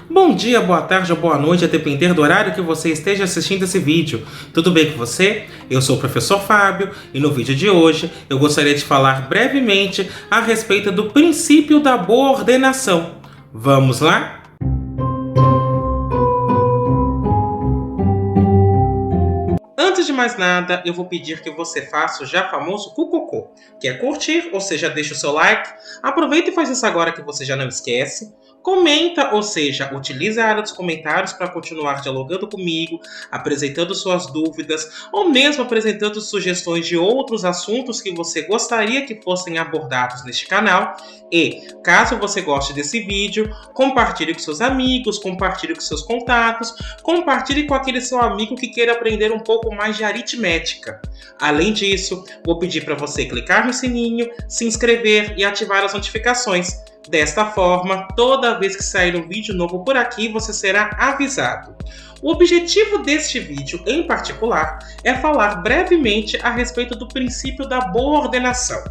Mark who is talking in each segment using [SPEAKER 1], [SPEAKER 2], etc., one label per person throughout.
[SPEAKER 1] Bom dia, boa tarde ou boa noite, a depender do horário que você esteja assistindo esse vídeo. Tudo bem com você? Eu sou o professor Fábio e no vídeo de hoje eu gostaria de falar brevemente a respeito do princípio da boa ordenação. Vamos lá? Antes de mais nada, eu vou pedir que você faça o já famoso cucocô, que é curtir, ou seja, deixa o seu like, aproveita e faz isso agora que você já não esquece, comenta, ou seja, utilize a área dos comentários para continuar dialogando comigo, apresentando suas dúvidas, ou mesmo apresentando sugestões de outros assuntos que você gostaria que fossem abordados neste canal, e, caso você goste desse vídeo, compartilhe com seus amigos, compartilhe com seus contatos, compartilhe com aquele seu amigo que queira aprender um pouco mais de aritmética. Além disso, vou pedir para você clicar no sininho, se inscrever e ativar as notificações. Desta forma, toda vez que sair um vídeo novo por aqui, você será avisado. O objetivo deste vídeo, em particular, é falar brevemente a respeito do princípio da boa ordenação.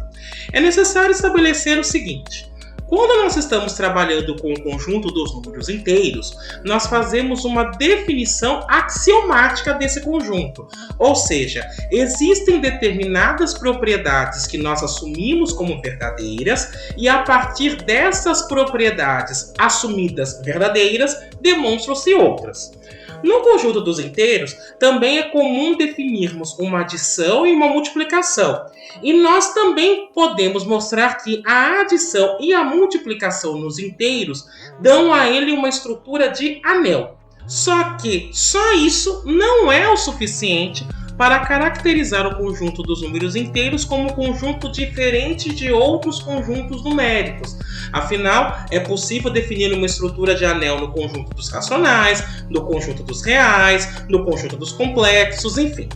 [SPEAKER 1] É necessário estabelecer o seguinte: quando nós estamos trabalhando com o conjunto dos números inteiros, nós fazemos uma definição axiomática desse conjunto. Ou seja, existem determinadas propriedades que nós assumimos como verdadeiras e a partir dessas propriedades assumidas verdadeiras, demonstram-se outras. No conjunto dos inteiros, também é comum definirmos uma adição e uma multiplicação. E nós também podemos mostrar que a adição e a multiplicação nos inteiros dão a ele uma estrutura de anel. Só que só isso não é o suficiente para caracterizar o conjunto dos números inteiros como um conjunto diferente de outros conjuntos numéricos. Afinal, é possível definir uma estrutura de anel no conjunto dos racionais, no conjunto dos reais, no conjunto dos complexos, enfim.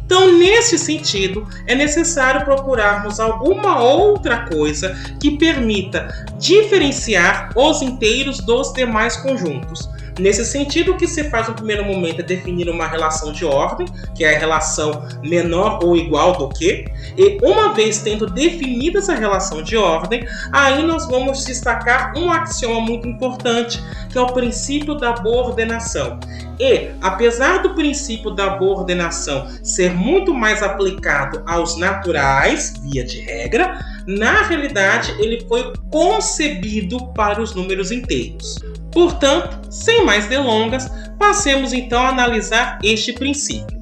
[SPEAKER 1] Então, nesse sentido, é necessário procurarmos alguma outra coisa que permita diferenciar os inteiros dos demais conjuntos. Nesse sentido, o que se faz no primeiro momento é definir uma relação de ordem, que é a relação menor ou igual do que, e uma vez tendo definida essa relação de ordem, aí nós vamos destacar um axioma muito importante, que é o princípio da boa ordenação. E, apesar do princípio da boa ordenação ser muito mais aplicado aos naturais, via de regra, na realidade ele foi concebido para os números inteiros. Portanto, sem mais delongas, passemos então a analisar este princípio.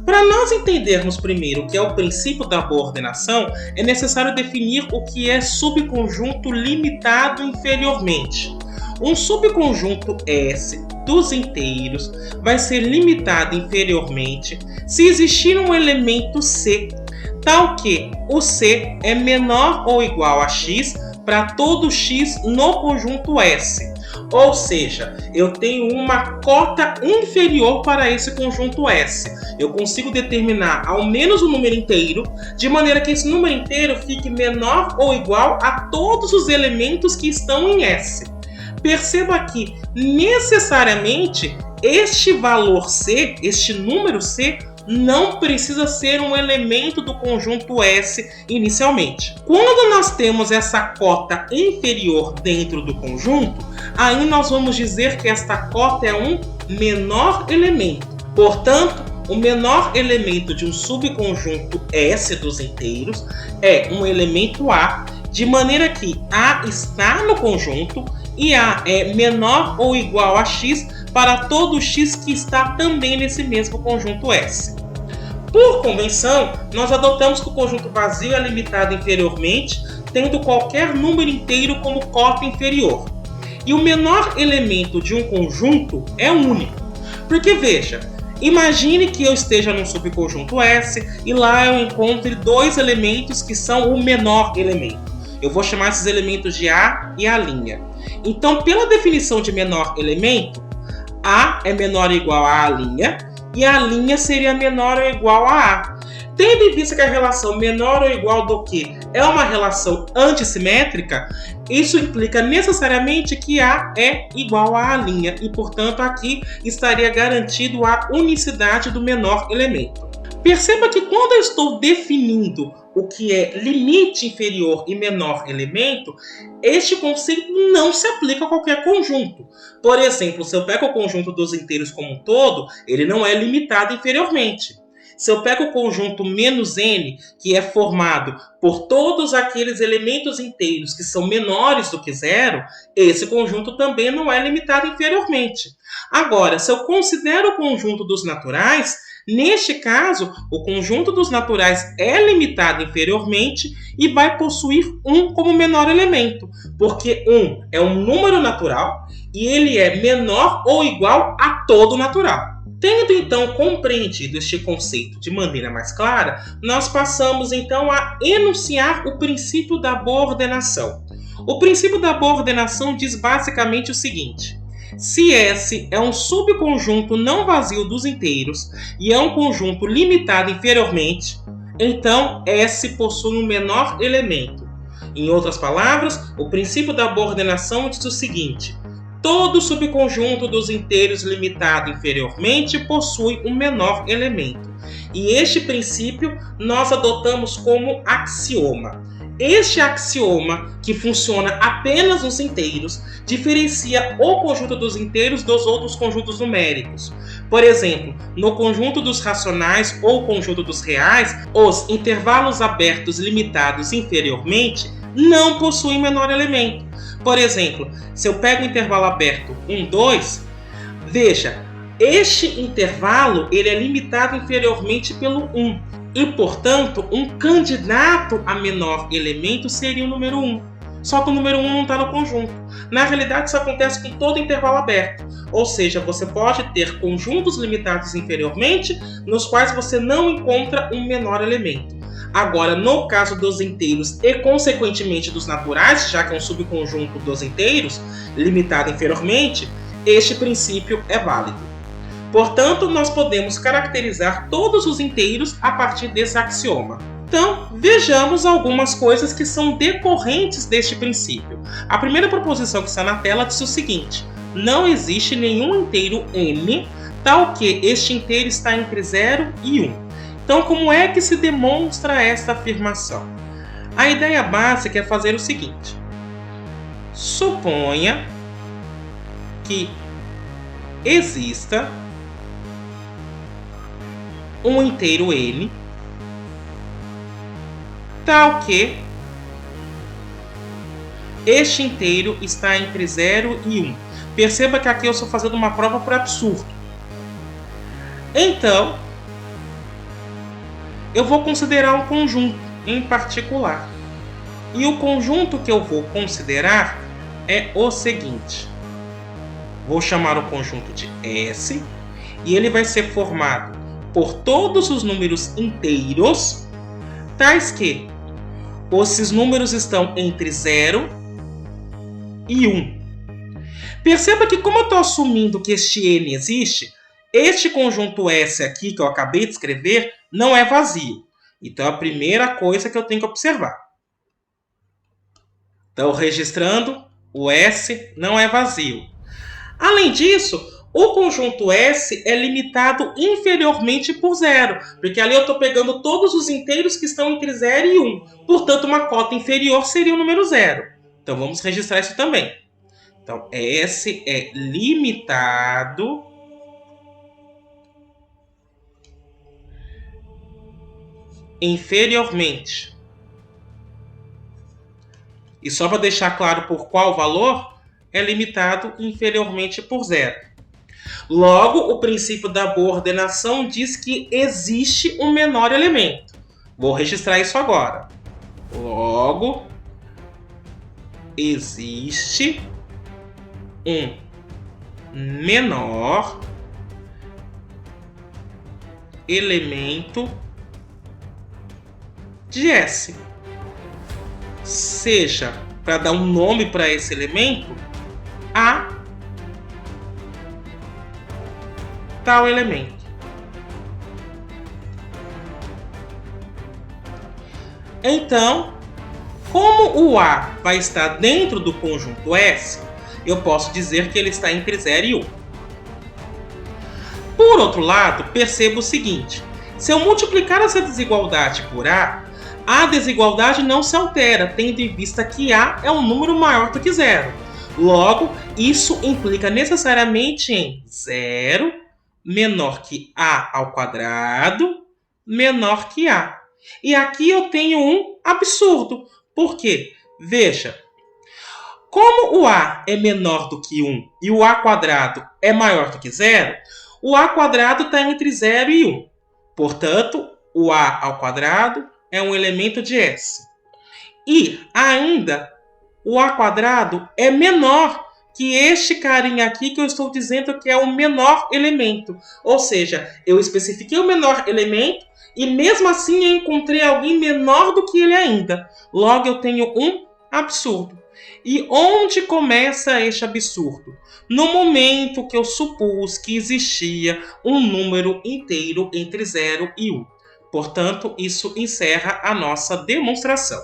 [SPEAKER 1] Para nós entendermos primeiro o que é o princípio da boa ordenação, é necessário definir o que é subconjunto limitado inferiormente. Um subconjunto S dos inteiros vai ser limitado inferiormente se existir um elemento C, tal que o C é menor ou igual a x para todo x no conjunto S. Ou seja, eu tenho uma cota inferior para esse conjunto S. Eu consigo determinar ao menos um número inteiro, de maneira que esse número inteiro fique menor ou igual a todos os elementos que estão em S. Perceba que, necessariamente, este valor C, este número C, não precisa ser um elemento do conjunto S inicialmente. Quando nós temos essa cota inferior dentro do conjunto, aí nós vamos dizer que esta cota é um menor elemento. Portanto, o menor elemento de um subconjunto S dos inteiros é um elemento A, de maneira que A está no conjunto e A é menor ou igual a x para todo x que está também nesse mesmo conjunto S. Por convenção, nós adotamos que o conjunto vazio é limitado inferiormente, tendo qualquer número inteiro como cota inferior. E o menor elemento de um conjunto é único. Porque veja, imagine que eu esteja num subconjunto S e lá eu encontre dois elementos que são o menor elemento. Eu vou chamar esses elementos de A e A'. Então, pela definição de menor elemento, A é menor ou igual a A' e A' seria menor ou igual a A. Tendo em vista que a relação menor ou igual do que é uma relação antissimétrica, isso implica necessariamente que A é igual a A' e, portanto, aqui estaria garantido a unicidade do menor elemento. Perceba que quando eu estou definindo o que é limite inferior e menor elemento, este conceito não se aplica a qualquer conjunto. Por exemplo, se eu pego o conjunto dos inteiros como um todo, ele não é limitado inferiormente. Se eu pego o conjunto menos n, que é formado por todos aqueles elementos inteiros que são menores do que zero, esse conjunto também não é limitado inferiormente. Agora, se eu considero o conjunto dos naturais, neste caso, o conjunto dos naturais é limitado inferiormente e vai possuir 1 como menor elemento, porque 1 é um número natural e ele é menor ou igual a todo natural. Tendo então compreendido este conceito de maneira mais clara, nós passamos então a enunciar o princípio da boa ordenação. O princípio da boa ordenação diz basicamente o seguinte: se S é um subconjunto não vazio dos inteiros e é um conjunto limitado inferiormente, então S possui um menor elemento. Em outras palavras, o princípio da boa ordenação diz o seguinte: todo subconjunto dos inteiros limitado inferiormente possui um menor elemento. E este princípio nós adotamos como axioma. Este axioma, que funciona apenas nos inteiros, diferencia o conjunto dos inteiros dos outros conjuntos numéricos. Por exemplo, no conjunto dos racionais ou conjunto dos reais, os intervalos abertos limitados inferiormente não possuem menor elemento. Por exemplo, se eu pego o intervalo aberto 1, 2, veja, este intervalo ele é limitado inferiormente pelo 1. E, portanto, um candidato a menor elemento seria o número 1. Só que o número 1 não está no conjunto. Na realidade, isso acontece com todo intervalo aberto. Ou seja, você pode ter conjuntos limitados inferiormente, nos quais você não encontra um menor elemento. Agora, no caso dos inteiros e, consequentemente, dos naturais, já que é um subconjunto dos inteiros, limitado inferiormente, este princípio é válido. Portanto, nós podemos caracterizar todos os inteiros a partir desse axioma. Então, vejamos algumas coisas que são decorrentes deste princípio. A primeira proposição que está na tela diz o seguinte: não existe nenhum inteiro n tal que este inteiro está entre 0 e 1. Então, como é que se demonstra esta afirmação? A ideia básica é fazer o seguinte: suponha que exista um inteiro n tal que este inteiro está entre 0 e 1. Perceba que aqui eu estou fazendo uma prova por absurdo. Então, eu vou considerar um conjunto em particular. E o conjunto que eu vou considerar é o seguinte. Vou chamar o conjunto de S e ele vai ser formado por todos os números inteiros, tais que esses números estão entre 0 e 1. Perceba que, como eu estou assumindo que este n existe, este conjunto S aqui, que eu acabei de escrever, não é vazio. Então, é a primeira coisa que eu tenho que observar. Então, registrando, o S não é vazio. Além disso, o conjunto S é limitado inferiormente por 0, porque ali eu estou pegando todos os inteiros que estão entre 0 e 1. Portanto, uma cota inferior seria o número 0. Então, vamos registrar isso também. Então, S é limitado inferiormente. E só para deixar claro por qual valor, é limitado inferiormente por 0. Logo, o princípio da boa ordenação diz que existe um menor elemento. Vou registrar isso agora. Logo, existe um menor elemento de S. Seja, para dar um nome para esse elemento, A tal elemento. Então, como o A vai estar dentro do conjunto S, eu posso dizer que ele está entre 0 e 1. Por outro lado, perceba o seguinte: Se eu multiplicar essa desigualdade por a desigualdade não se altera, tendo em vista que A é um número maior do que zero. Logo, isso implica necessariamente em 0 menor que A ao quadrado menor que A. E aqui eu tenho um absurdo. Por quê? Veja, como o A é menor do que 1 e o A quadrado é maior do que zero, o A quadrado está entre 0 e 1. Portanto, o A ao quadrado é um elemento de S. E ainda, o A quadrado é menor que este carinha aqui que eu estou dizendo que é o menor elemento. Ou seja, eu especifiquei o menor elemento e mesmo assim eu encontrei alguém menor do que ele ainda. Logo, eu tenho um absurdo. E onde começa este absurdo? No momento que eu supus que existia um número inteiro entre 0 e 1. Portanto, isso encerra a nossa demonstração.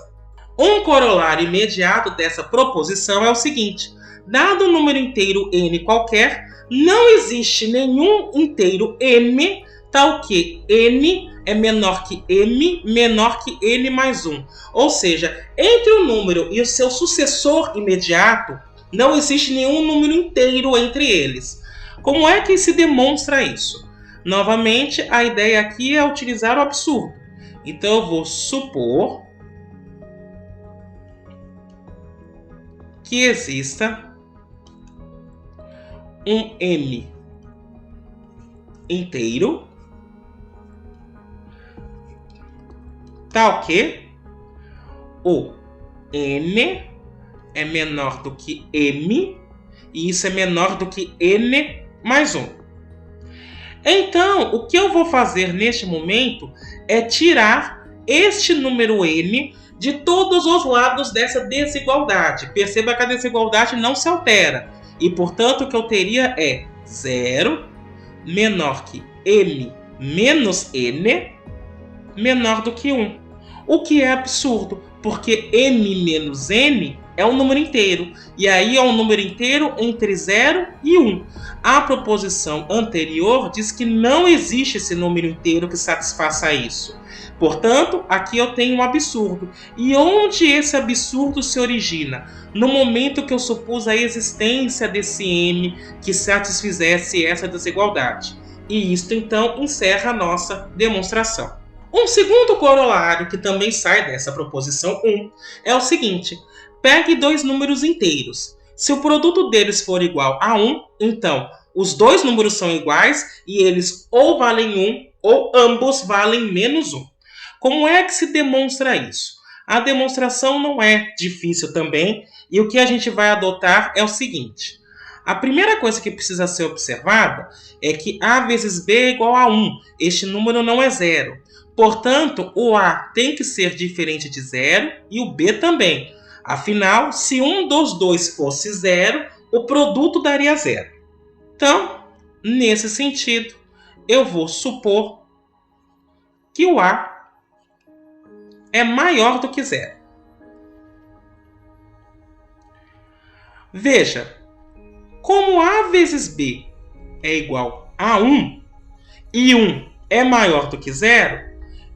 [SPEAKER 1] Um corolário imediato dessa proposição é o seguinte: dado um número inteiro n qualquer, não existe nenhum inteiro m tal que n é menor que m menor que n mais 1. Ou seja, entre o número e o seu sucessor imediato, não existe nenhum número inteiro entre eles. Como é que se demonstra isso? Novamente, a ideia aqui é utilizar o absurdo. Então, eu vou supor que exista um m inteiro tal que o n é menor do que m e isso é menor do que n mais 1. Então, o que eu vou fazer neste momento é tirar este número n de todos os lados dessa desigualdade. Perceba que a desigualdade não se altera. E, portanto, o que eu teria é 0 menor que m menos n menor do que 1. O que é absurdo, porque m menos n é um número inteiro. E aí é um número inteiro entre 0 e 1. A proposição anterior diz que não existe esse número inteiro que satisfaça isso. Portanto, aqui eu tenho um absurdo. E onde esse absurdo se origina? No momento que eu supus a existência desse m que satisfizesse essa desigualdade. E isto, então, encerra a nossa demonstração. Um segundo corolário que também sai dessa proposição 1 é o seguinte: pegue dois números inteiros. Se o produto deles for igual a 1, então os dois números são iguais e eles ou valem 1 ou ambos valem menos 1. Como é que se demonstra isso? A demonstração não é difícil também e o que a gente vai adotar é o seguinte: a primeira coisa que precisa ser observada é que A vezes B é igual a 1. Este número não é zero. Portanto, o A tem que ser diferente de zero e o B também. Afinal, se um dos dois fosse zero, o produto daria zero. Então, nesse sentido, eu vou supor que o A é maior do que zero. Veja, como A vezes B é igual a 1 e 1 é maior do que zero,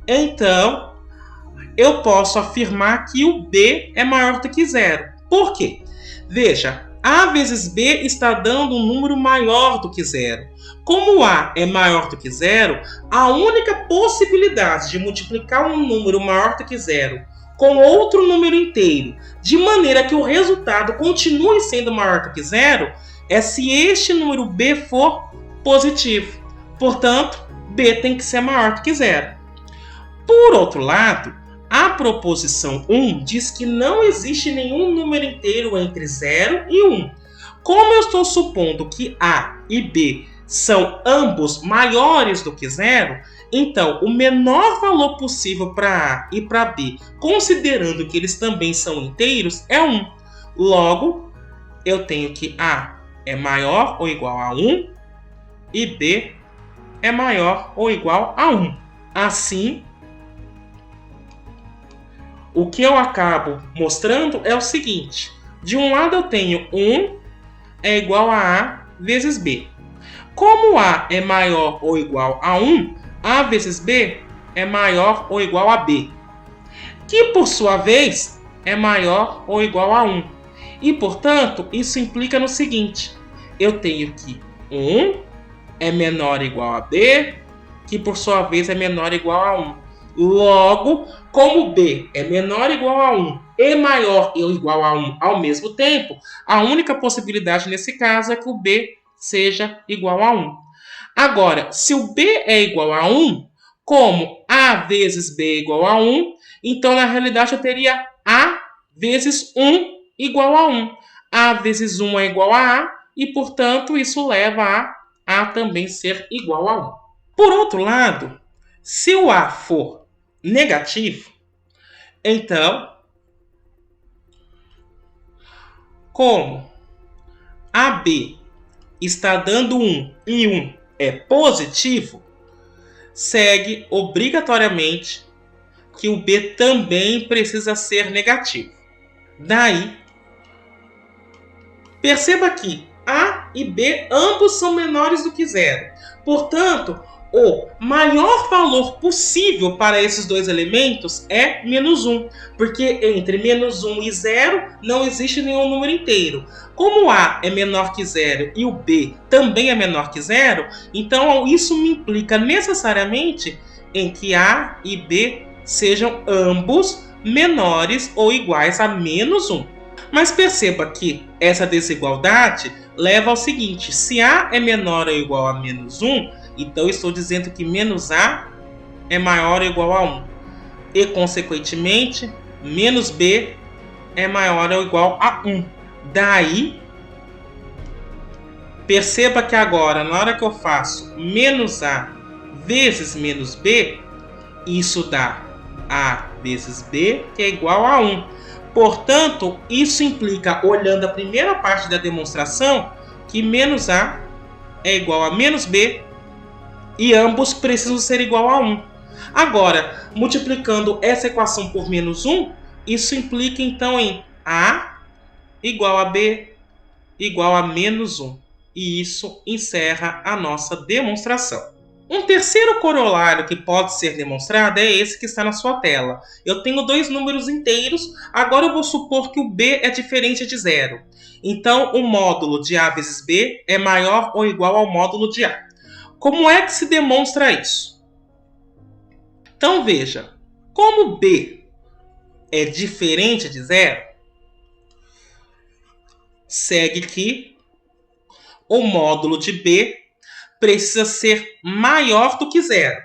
[SPEAKER 1] então eu posso afirmar que o B é maior do que zero. Por quê? Veja, A vezes B está dando um número maior do que zero. Como A é maior do que zero, a única possibilidade de multiplicar um número maior do que zero com outro número inteiro, de maneira que o resultado continue sendo maior do que zero, é se este número B for positivo. Portanto, B tem que ser maior do que zero. Por outro lado, a proposição 1 diz que não existe nenhum número inteiro entre 0 e 1. Como eu estou supondo que A e B são ambos maiores do que 0, então o menor valor possível para A e para B, considerando que eles também são inteiros, é 1. Logo, eu tenho que A é maior ou igual a 1 e B é maior ou igual a 1. Assim, o que eu acabo mostrando é o seguinte: de um lado eu tenho 1 é igual a A vezes B. Como A é maior ou igual a 1, A vezes B é maior ou igual a B, que por sua vez é maior ou igual a 1. E, portanto, isso implica no seguinte: eu tenho que 1 é menor ou igual a B, que por sua vez é menor ou igual a 1. Logo, como B é menor ou igual a 1 e maior ou igual a 1 ao mesmo tempo, a única possibilidade nesse caso é que o B seja igual a 1. Agora, se o B é igual a 1, como A vezes B é igual a 1, então na realidade eu teria A vezes 1 igual a 1. A vezes 1 é igual a A e, portanto, isso leva a também ser igual a 1. Por outro lado, se o A for negativo, então, como AB está dando 1 e 1 é positivo, segue obrigatoriamente que o B também precisa ser negativo. Daí, perceba que A e B ambos são menores do que zero. Portanto, o maior valor possível para esses dois elementos é menos 1, porque entre menos 1 e 0 não existe nenhum número inteiro. Como A é menor que 0 e o B também é menor que 0, então isso me implica necessariamente em que A e B sejam ambos menores ou iguais a menos 1. Mas perceba que essa desigualdade leva ao seguinte: se A é menor ou igual a menos 1, então estou dizendo que menos A é maior ou igual a 1. E, consequentemente, menos B é maior ou igual a 1. Daí, perceba que agora, na hora que eu faço menos A vezes menos B, isso dá A vezes B, que é igual a 1. Portanto, isso implica, olhando a primeira parte da demonstração, que menos A é igual a menos B e ambos precisam ser igual a 1. Agora, multiplicando essa equação por menos 1, isso implica então em A igual a B igual a menos 1. E isso encerra a nossa demonstração. Um terceiro corolário que pode ser demonstrado é esse que está na sua tela. Eu tenho dois números inteiros, agora eu vou supor que o B é diferente de zero. Então, o módulo de A vezes B é maior ou igual ao módulo de A. Como é que se demonstra isso? Então, veja, como B é diferente de zero, segue que o módulo de B precisa ser maior do que zero,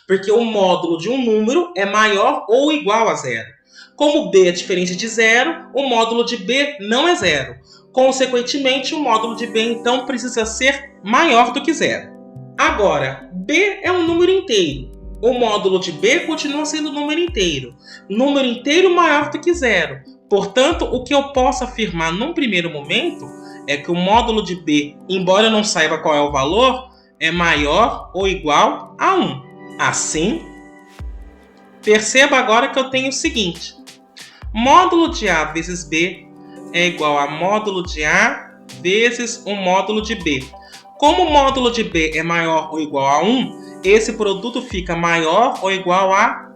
[SPEAKER 1] porque o módulo de um número é maior ou igual a zero. Como B é diferente de zero, o módulo de B não é zero. Consequentemente, o módulo de B, então, precisa ser maior do que zero. Agora, B é um número inteiro. O módulo de B continua sendo número inteiro. Número inteiro maior do que zero. Portanto, o que eu posso afirmar num primeiro momento é que o módulo de B, embora eu não saiba qual é o valor, é maior ou igual a 1. Assim, perceba agora que eu tenho o seguinte: módulo de A vezes B é igual a módulo de A vezes o módulo de B. Como o módulo de B é maior ou igual a 1, esse produto fica maior ou igual a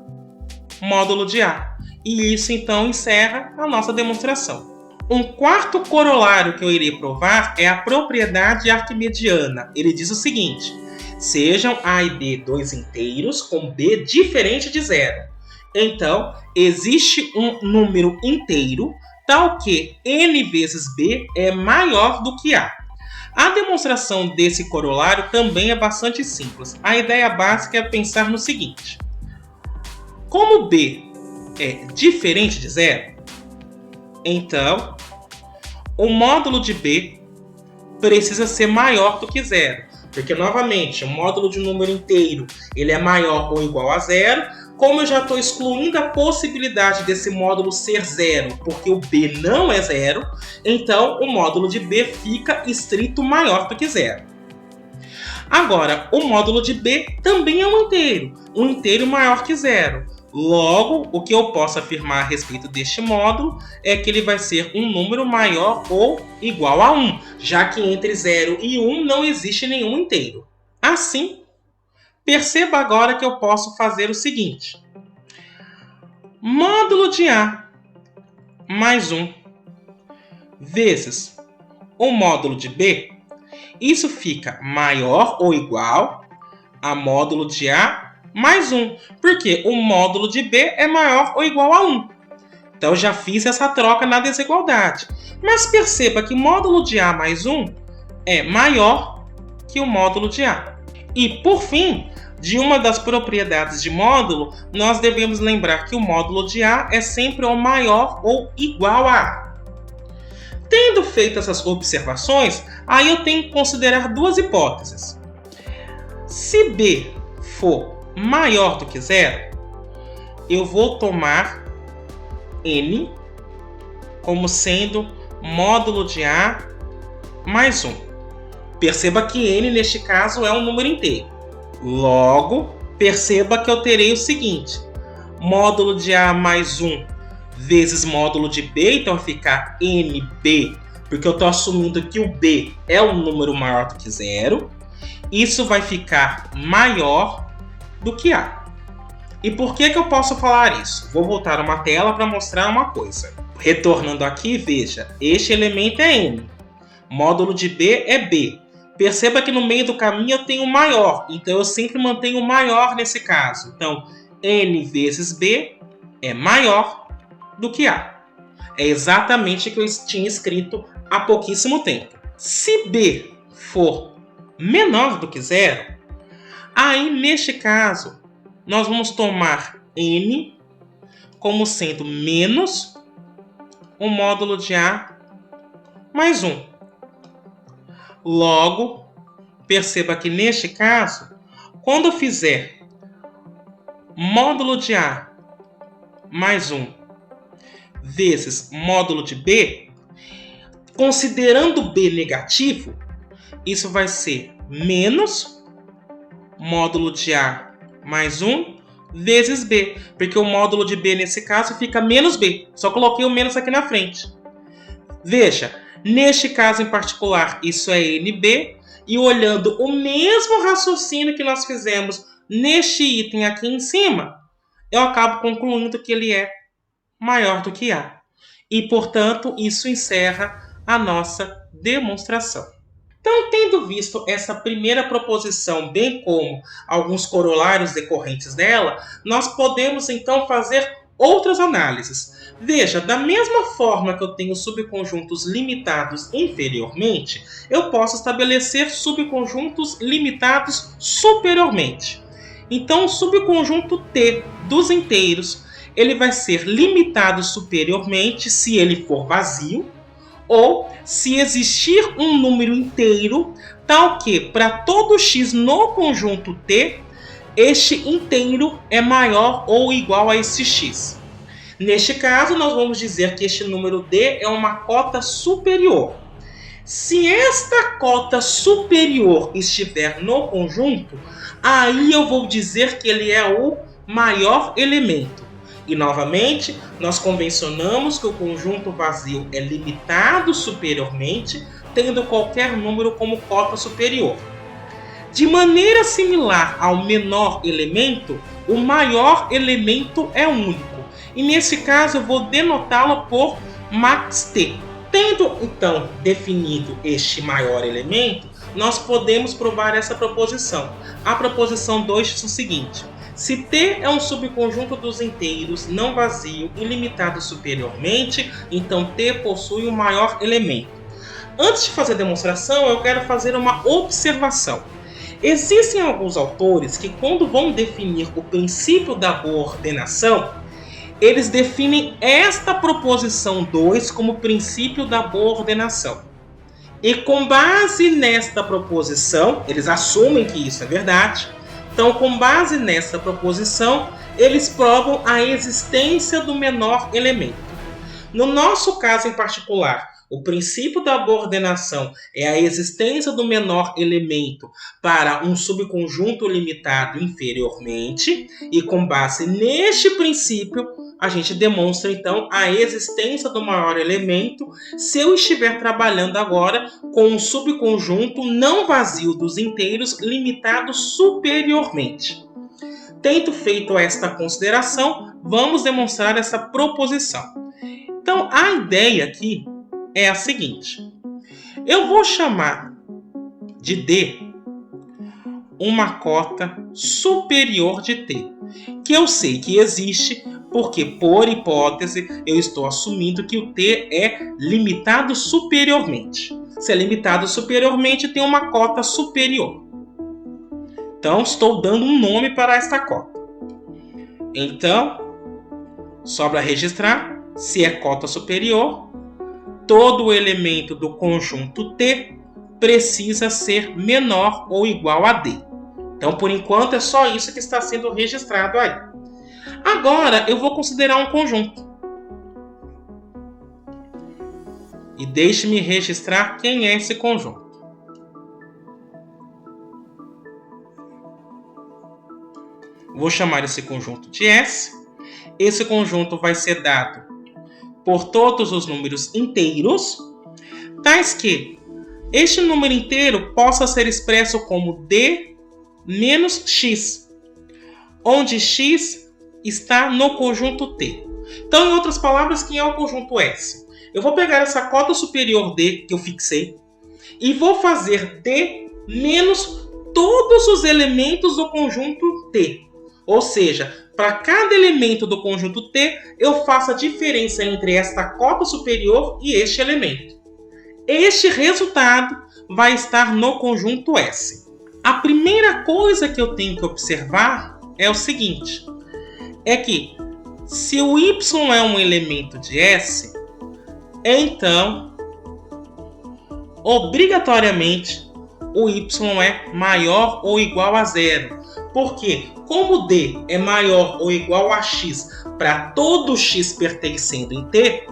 [SPEAKER 1] módulo de A. E isso então encerra a nossa demonstração. Um quarto corolário que eu irei provar é a propriedade arquimediana. Ele diz o seguinte: sejam A e B dois inteiros com B diferente de zero. Então, existe um número inteiro tal que n vezes B é maior do que A. A demonstração desse corolário também é bastante simples. A ideia básica é pensar no seguinte: como B é diferente de zero, então o módulo de B precisa ser maior do que zero, porque novamente o módulo de um número inteiro ele é maior ou igual a zero. Como eu já estou excluindo a possibilidade desse módulo ser zero, porque o B não é zero, então o módulo de B fica estrito maior do que zero. Agora, o módulo de B também é um inteiro maior que zero. Logo, o que eu posso afirmar a respeito deste módulo é que ele vai ser um número maior ou igual a 1, já que entre 0 e 1 não existe nenhum inteiro. Assim, Perceba agora que eu posso fazer o seguinte. Módulo de A mais 1 vezes o módulo de B, isso fica maior ou igual a módulo de A mais 1, porque o módulo de B é maior ou igual a 1. Então, eu já fiz essa troca na desigualdade. Mas perceba que o módulo de A mais 1 é maior que o módulo de A. E, por fim, de uma das propriedades de módulo, nós devemos lembrar que o módulo de A é sempre o maior ou igual a A. Tendo feito essas observações, aí eu tenho que considerar duas hipóteses. Se B for maior do que 0, eu vou tomar N como sendo módulo de A mais 1. Perceba que N, neste caso, é um número inteiro. Logo, perceba que eu terei o seguinte. Módulo de A mais 1 vezes módulo de B, então vai ficar NB, porque eu estou assumindo que o B é um número maior do que 0. Isso vai ficar maior do que A. E por que eu posso falar isso? Vou voltar uma tela para mostrar uma coisa. Retornando aqui, veja, este elemento é N. Módulo de B é B. Perceba que no meio do caminho eu tenho maior, então eu sempre mantenho o maior nesse caso. Então, N vezes B é maior do que A. É exatamente o que eu tinha escrito há pouquíssimo tempo. Se B for menor do que 0, aí neste caso, nós vamos tomar N como sendo menos o módulo de A mais 1. Logo, perceba que neste caso, quando eu fizer módulo de A mais 1 vezes módulo de B, considerando B negativo, isso vai ser menos módulo de A mais 1 vezes B, porque o módulo de B nesse caso fica menos B. Só coloquei o menos aqui na frente. Veja, neste caso em particular, isso é NB, e olhando o mesmo raciocínio que nós fizemos neste item aqui em cima, eu acabo concluindo que ele é maior do que A. E, portanto, isso encerra a nossa demonstração. Então, tendo visto essa primeira proposição, bem como alguns corolários decorrentes dela, nós podemos então fazer outras análises. Veja, da mesma forma que eu tenho subconjuntos limitados inferiormente, eu posso estabelecer subconjuntos limitados superiormente. Então, o subconjunto T dos inteiros, ele vai ser limitado superiormente se ele for vazio, ou se existir um número inteiro, tal que para todo x no conjunto T, este inteiro é maior ou igual a esse x. Neste caso, nós vamos dizer que este número D é uma cota superior. Se esta cota superior estiver no conjunto, aí eu vou dizer que ele é o maior elemento. E, novamente, nós convencionamos que o conjunto vazio é limitado superiormente, tendo qualquer número como cota superior. De maneira similar ao menor elemento, o maior elemento é único. E, nesse caso, eu vou denotá-lo por max T. Tendo, então, definido este maior elemento, nós podemos provar essa proposição. A proposição 2 diz o seguinte. Se T é um subconjunto dos inteiros não vazio ilimitado superiormente, então T possui o maior elemento. Antes de fazer a demonstração, eu quero fazer uma observação. Existem alguns autores que, quando vão definir o princípio da boa ordenação, eles definem esta proposição 2 como princípio da boa ordenação. E com base nesta proposição, eles assumem que isso é verdade. Então, com base nessa proposição, eles provam a existência do menor elemento. No nosso caso em particular, o princípio da boa ordenação é a existência do menor elemento para um subconjunto limitado inferiormente, e com base neste princípio, a gente demonstra então a existência do maior elemento se eu estiver trabalhando agora com um subconjunto não vazio dos inteiros limitado superiormente. Tendo feito esta consideração, vamos demonstrar essa proposição. Então, a ideia aqui é a seguinte. Eu vou chamar de D uma cota superior de T, que eu sei que existe porque, por hipótese, eu estou assumindo que o T é limitado superiormente. Se é limitado superiormente, tem uma cota superior. Então, estou dando um nome para esta cota. Então, sobra registrar, se é cota superior, todo elemento do conjunto T precisa ser menor ou igual a D. Então, por enquanto, é só isso que está sendo registrado aí. Agora, eu vou considerar um conjunto. E deixe-me registrar quem é esse conjunto. Vou chamar esse conjunto de S. Esse conjunto vai ser dado por todos os números inteiros, tais que este número inteiro possa ser expresso como D menos X, onde X está no conjunto T. Então, em outras palavras, quem é o conjunto S? Eu vou pegar essa cota superior D que eu fixei e vou fazer D menos todos os elementos do conjunto T. Ou seja, para cada elemento do conjunto T, eu faço a diferença entre esta cota superior e este elemento. Este resultado vai estar no conjunto S. A primeira coisa que eu tenho que observar é o seguinte, é que se o Y é um elemento de S, então, obrigatoriamente, o Y é maior ou igual a zero. Porque, como D é maior ou igual a X para todo X pertencendo em T,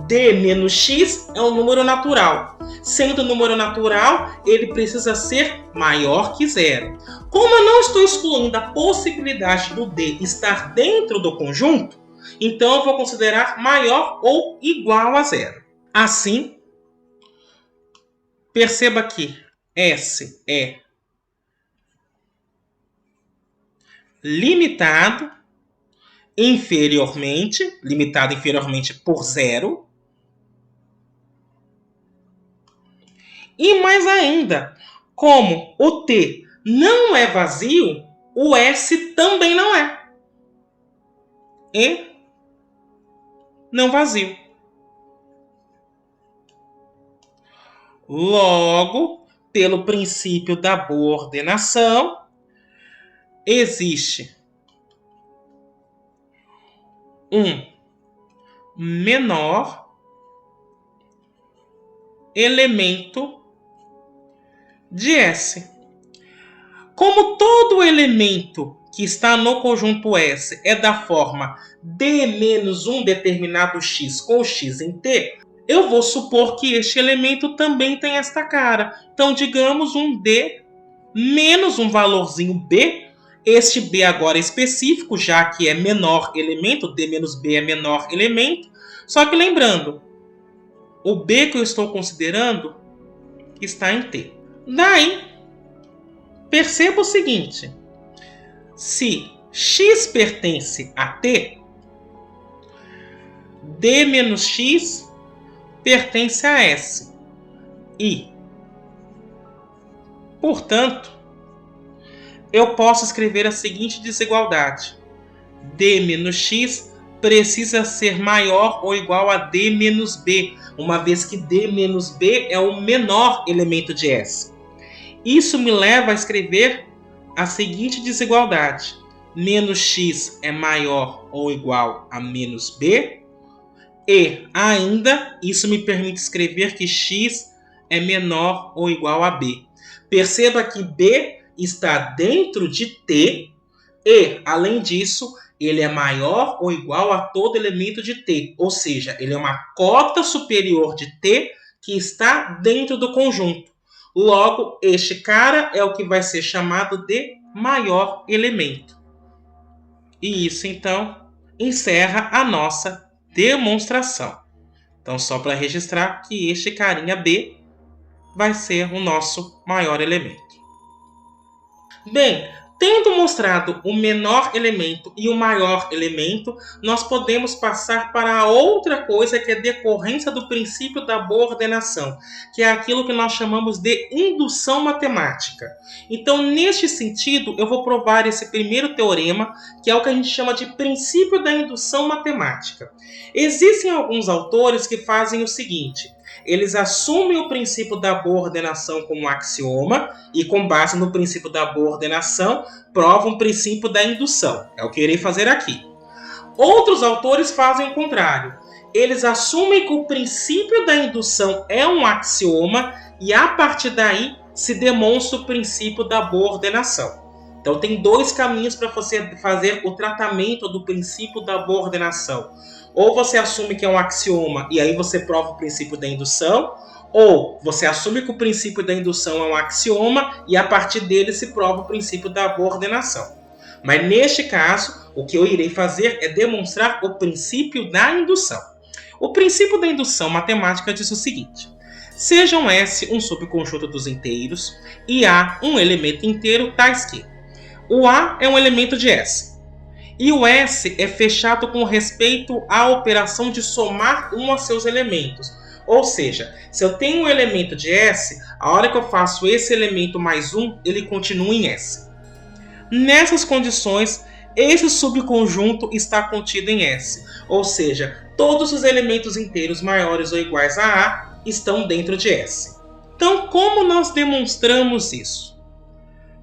[SPEAKER 1] D menos X é um número natural. Sendo número natural, ele precisa ser maior que zero. Como eu não estou excluindo a possibilidade do D estar dentro do conjunto, então eu vou considerar maior ou igual a zero. Assim, perceba que S é limitado inferiormente por zero. E mais ainda, como o T não é vazio, o S também não é. E não vazio. Logo, pelo princípio da boa ordenação, existe um menor elemento de S. Como todo elemento que está no conjunto S é da forma D menos um determinado X com X em T, eu vou supor que este elemento também tem esta cara. Então, digamos um D menos um valorzinho B. Este B agora é específico, já que é menor elemento, D menos B é menor elemento. Só que lembrando, o B que eu estou considerando está em T. Daí, perceba o seguinte, se X pertence a T, D menos X pertence a S. E, portanto, eu posso escrever a seguinte desigualdade. D menos X precisa ser maior ou igual a D menos B, uma vez que D menos B é o menor elemento de S. Isso me leva a escrever a seguinte desigualdade. Menos X é maior ou igual a menos B. E, ainda, isso me permite escrever que X é menor ou igual a B. Perceba que B está dentro de T, E, além disso, ele é maior ou igual a todo elemento de T, ou seja, ele é uma cota superior de T que está dentro do conjunto. Logo, este cara é o que vai ser chamado de maior elemento. E isso, então, encerra a nossa demonstração. Então, só para registrar que este carinha B vai ser o nosso maior elemento. Bem, tendo mostrado o menor elemento e o maior elemento, nós podemos passar para outra coisa que é decorrência do princípio da boa ordenação, que é aquilo que nós chamamos de indução matemática. Então, neste sentido, eu vou provar esse primeiro teorema, que é o que a gente chama de princípio da indução matemática. Existem alguns autores que fazem o seguinte: eles assumem o princípio da boa ordenação como um axioma e, com base no princípio da boa ordenação, provam o princípio da indução. É o que eu irei fazer aqui. Outros autores fazem o contrário. Eles assumem que o princípio da indução é um axioma e, a partir daí, se demonstra o princípio da boa ordenação. Então, tem dois caminhos para você fazer o tratamento do princípio da boa ordenação. Ou você assume que é um axioma e aí você prova o princípio da indução, ou você assume que o princípio da indução é um axioma e a partir dele se prova o princípio da boa ordenação. Mas neste caso, o que eu irei fazer é demonstrar o princípio da indução. O princípio da indução matemática diz o seguinte: sejam S um subconjunto dos inteiros e A um elemento inteiro tais que o A é um elemento de S. E o S é fechado com respeito à operação de somar um a seus elementos. Ou seja, se eu tenho um elemento de S, a hora que eu faço esse elemento mais um, ele continua em S. Nessas condições, esse subconjunto está contido em S. Ou seja, todos os elementos inteiros maiores ou iguais a A estão dentro de S. Então, como nós demonstramos isso?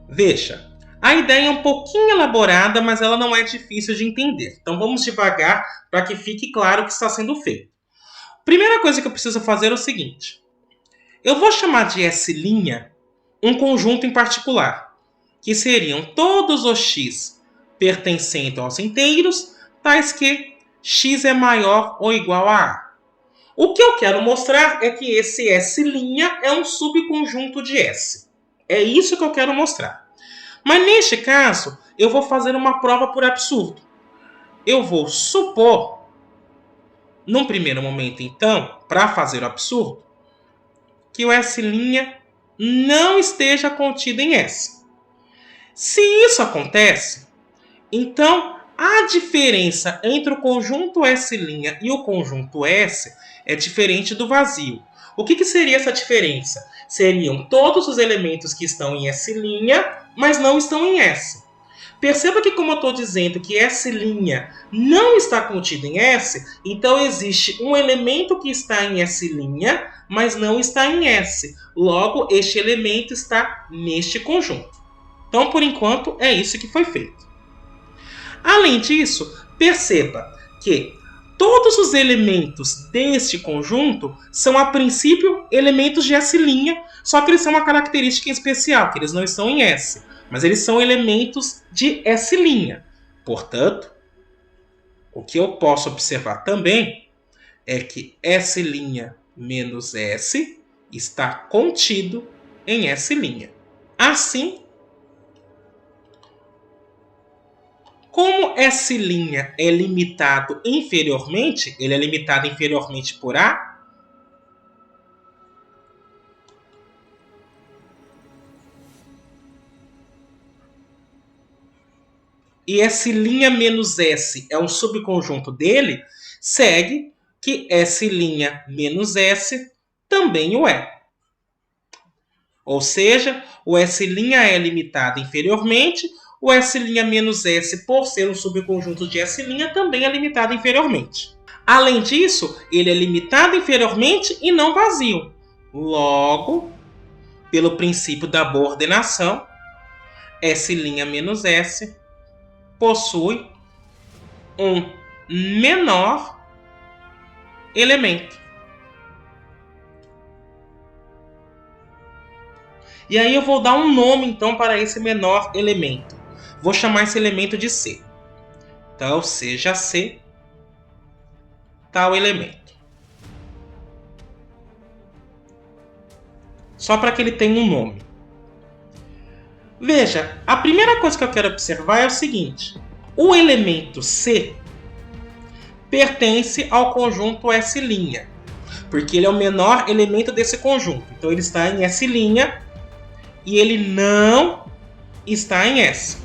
[SPEAKER 1] Veja. A ideia é um pouquinho elaborada, mas ela não é difícil de entender. Então vamos devagar para que fique claro o que está sendo feito. Primeira coisa que eu preciso fazer é o seguinte. Eu vou chamar de S' um conjunto em particular, que seriam todos os x pertencentes aos inteiros, tais que x é maior ou igual a A. O que eu quero mostrar é que esse S' é um subconjunto de S. É isso que eu quero mostrar. Mas neste caso, eu vou fazer uma prova por absurdo. Eu vou supor, num primeiro momento então, para fazer o absurdo, que o S' não esteja contido em S. Se isso acontece, então a diferença entre o conjunto S' e o conjunto S é diferente do vazio. O que seria essa diferença? Seriam todos os elementos que estão em S', mas não estão em S. Perceba que, como eu estou dizendo que S' não está contido em S, então existe um elemento que está em S', mas não está em S. Logo, este elemento está neste conjunto. Então, por enquanto, é isso que foi feito. Além disso, perceba que todos os elementos deste conjunto são, a princípio, elementos de S', só que eles têm uma característica especial, que eles não estão em S, mas eles são elementos de S'. Portanto, o que eu posso observar também é que S' menos S está contido em S'. Assim, como S' é limitado inferiormente, ele é limitado inferiormente por A, e S' menos S é um subconjunto dele, segue que S' menos S também o é. Ou seja, o S' é limitado inferiormente, o S' menos S, por ser um subconjunto de S' também é limitado inferiormente. Além disso, ele é limitado inferiormente e não vazio. Logo, pelo princípio da boa ordenação, S' menos S possui um menor elemento. E aí eu vou dar um nome então para esse menor elemento. Vou chamar esse elemento de C. Então, seja C tal elemento. Só para que ele tenha um nome. Veja, a primeira coisa que eu quero observar é o seguinte. O elemento C pertence ao conjunto S', porque ele é o menor elemento desse conjunto. Então ele está em S' e ele não está em S.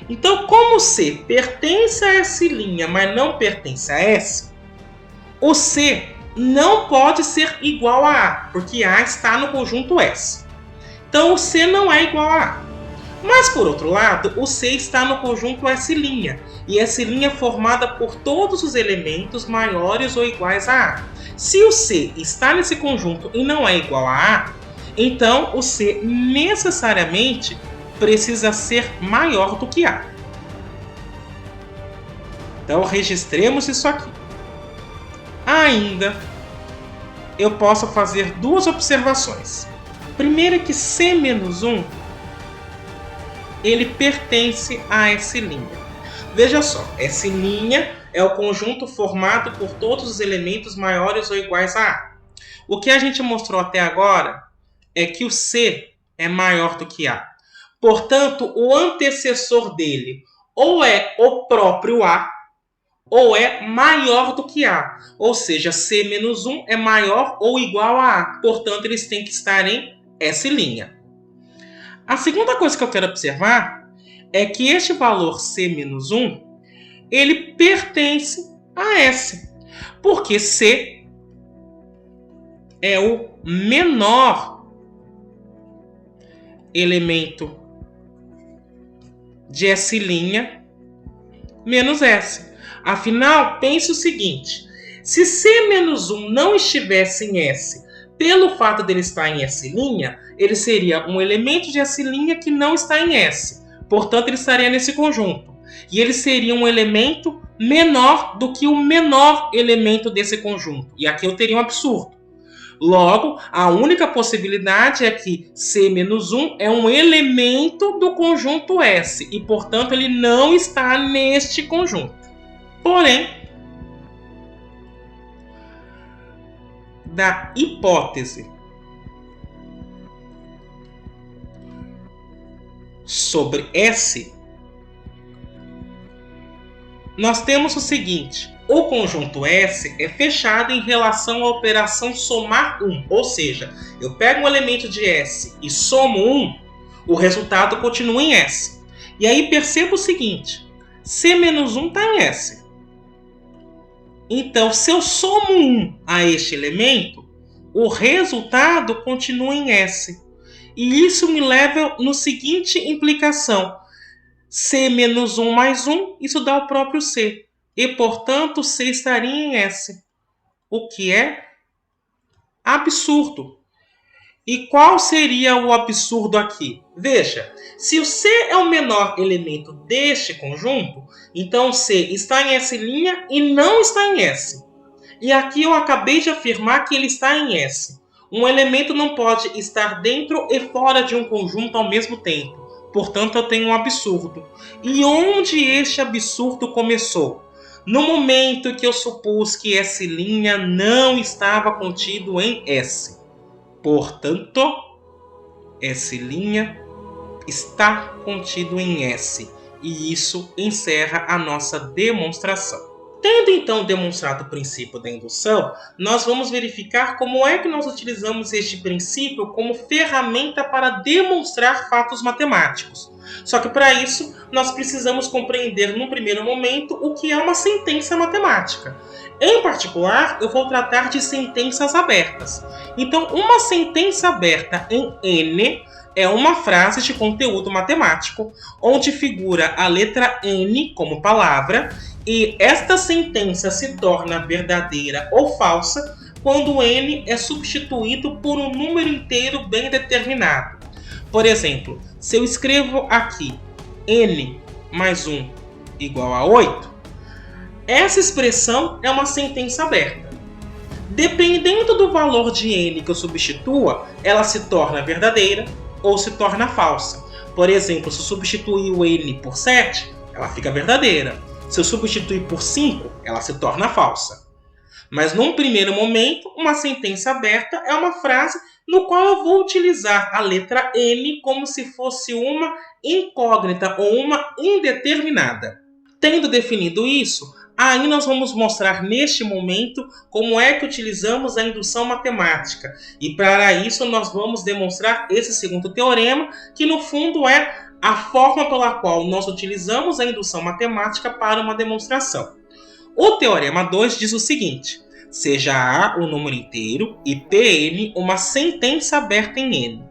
[SPEAKER 1] Então, como C pertence a S', mas não pertence a S, o C não pode ser igual a A, porque A está no conjunto S. Então o C não é igual a A. Mas, por outro lado, o C está no conjunto S', e S' é formada por todos os elementos maiores ou iguais a A. Se o C está nesse conjunto e não é igual a A, então o C necessariamente precisa ser maior do que A. Então, registremos isso aqui. Ainda, eu posso fazer duas observações. Primeiro é que C-1 ele pertence a S'. Veja só, S' é o conjunto formado por todos os elementos maiores ou iguais a A. O que a gente mostrou até agora é que o C é maior do que A. Portanto, o antecessor dele ou é o próprio A, ou é maior do que A. Ou seja, C-1 é maior ou igual a A. Portanto, eles têm que estar em S'. A segunda coisa que eu quero observar é que este valor C-1 ele pertence a S. Porque C é o menor elemento de S' menos S. Afinal, pense o seguinte. Se C-1 não estivesse em S, pelo fato dele estar em S', ele seria um elemento de S' que não está em S. Portanto, ele estaria nesse conjunto. E ele seria um elemento menor do que o menor elemento desse conjunto. E aqui eu teria um absurdo. Logo, a única possibilidade é que C-1 é um elemento do conjunto S. E, portanto, ele não está neste conjunto. Porém, da hipótese sobre S, nós temos o seguinte: o conjunto S é fechado em relação à operação somar 1, ou seja, eu pego um elemento de S e somo 1, o resultado continua em S. E aí perceba o seguinte: C-1 está em S. Então, se eu somo 1 a este elemento, o resultado continua em S. E isso me leva no seguinte implicação. C-1 mais 1, isso dá o próprio C. E, portanto, C estaria em S. O que é absurdo. E qual seria o absurdo aqui? Veja, se o C é o menor elemento deste conjunto, então C está em S' e não está em S. E aqui eu acabei de afirmar que ele está em S. Um elemento não pode estar dentro e fora de um conjunto ao mesmo tempo. Portanto, eu tenho um absurdo. E onde este absurdo começou? No momento que eu supus que S' não estava contido em S. Portanto, S' está contido em S. E isso encerra a nossa demonstração. Tendo então demonstrado o princípio da indução, nós vamos verificar como é que nós utilizamos este princípio como ferramenta para demonstrar fatos matemáticos. Só que para isso, nós precisamos compreender no primeiro momento o que é uma sentença matemática. Em particular, eu vou tratar de sentenças abertas. Então, uma sentença aberta em N é uma frase de conteúdo matemático, onde figura a letra N como palavra, e esta sentença se torna verdadeira ou falsa quando N é substituído por um número inteiro bem determinado. Por exemplo, se eu escrevo aqui N mais 1 igual a 8, essa expressão é uma sentença aberta. Dependendo do valor de N que eu substitua, ela se torna verdadeira ou se torna falsa. Por exemplo, se eu substituir o N por 7, ela fica verdadeira. Se eu substituir por 5, ela se torna falsa. Mas num primeiro momento, uma sentença aberta é uma frase no qual eu vou utilizar a letra N como se fosse uma incógnita ou uma indeterminada. Tendo definido isso, aí nós vamos mostrar neste momento como é que utilizamos a indução matemática. E para isso nós vamos demonstrar esse segundo teorema, que no fundo é a forma pela qual nós utilizamos a indução matemática para uma demonstração. O teorema 2 diz o seguinte: seja A um número inteiro e Pn uma sentença aberta em N.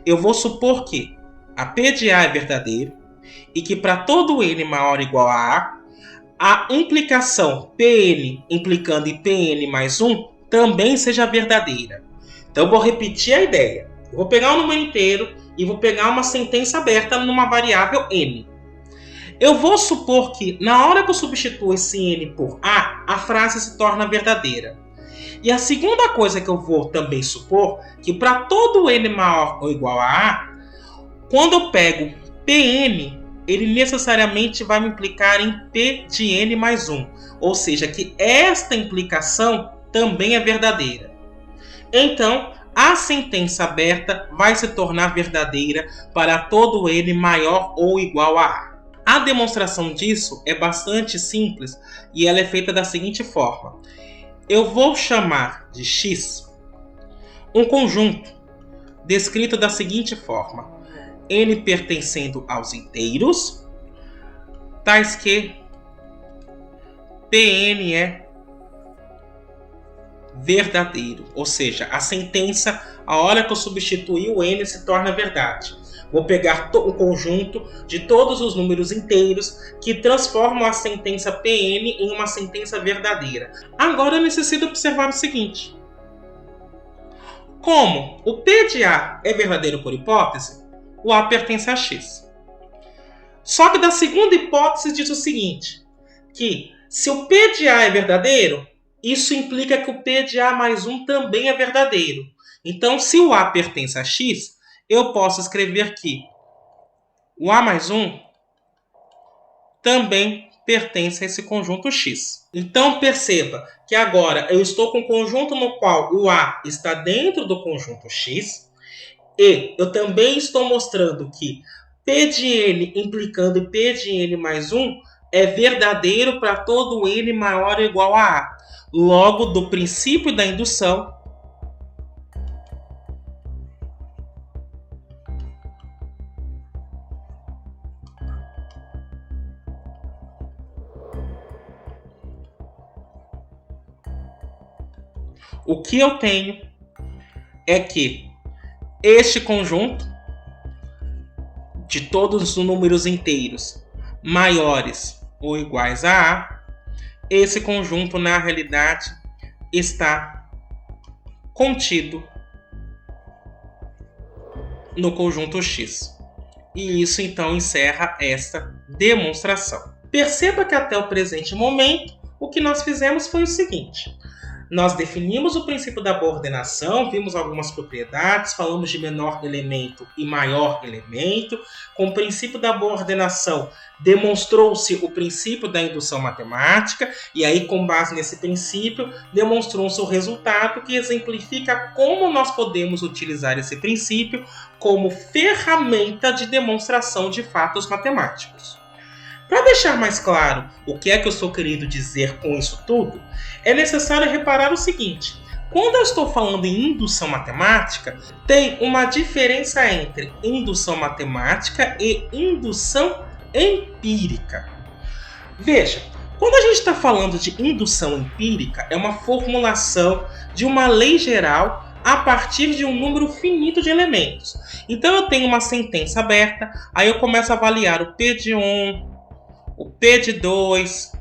[SPEAKER 1] Eu vou supor que a P de A é verdadeiro e que para todo N maior ou igual a implicação Pn implicando em Pn mais 1 também seja verdadeira. Então eu vou repetir a ideia. Eu vou pegar um número inteiro e vou pegar uma sentença aberta numa variável N. Eu vou supor que, na hora que eu substituo esse N por A frase se torna verdadeira. E a segunda coisa que eu vou também supor, que para todo N maior ou igual a A, quando eu pego Pn, ele necessariamente vai me implicar em P de N mais 1. Ou seja, que esta implicação também é verdadeira. Então, a sentença aberta vai se tornar verdadeira para todo N maior ou igual a A. A demonstração disso é bastante simples e ela é feita da seguinte forma. Eu vou chamar de X um conjunto descrito da seguinte forma. N pertencendo aos inteiros, tais que Pn é verdadeiro. Ou seja, a sentença, a hora que eu substituir o N, se torna verdade. Vou pegar o conjunto de todos os números inteiros que transformam a sentença Pn em uma sentença verdadeira. Agora eu necessito observar o seguinte. Como o P de A é verdadeiro por hipótese, o A pertence a X. Só que da segunda hipótese diz o seguinte, que se o P de A é verdadeiro, isso implica que o P de A mais 1 também é verdadeiro. Então, se o A pertence a X, eu posso escrever que o A mais 1 também pertence a esse conjunto X. Então perceba que agora eu estou com um conjunto no qual o A está dentro do conjunto X e eu também estou mostrando que P de N implicando em P de N mais 1 é verdadeiro para todo N maior ou igual a A. Logo, do princípio da indução, o que eu tenho é que este conjunto de todos os números inteiros maiores ou iguais a A, esse conjunto na realidade está contido no conjunto X. E isso então encerra esta demonstração. Perceba que até o presente momento o que nós fizemos foi o seguinte. Nós definimos o princípio da boa ordenação, vimos algumas propriedades, falamos de menor elemento e maior elemento. Com o princípio da boa ordenação, demonstrou-se o princípio da indução matemática, e aí, com base nesse princípio, demonstrou-se o resultado que exemplifica como nós podemos utilizar esse princípio como ferramenta de demonstração de fatos matemáticos. Para deixar mais claro o que é que eu estou querendo dizer com isso tudo, é necessário reparar o seguinte. Quando eu estou falando em indução matemática, tem uma diferença entre indução matemática e indução empírica. Veja, quando a gente está falando de indução empírica, é uma formulação de uma lei geral a partir de um número finito de elementos. Então eu tenho uma sentença aberta, aí eu começo a avaliar o P de 1, o P de 2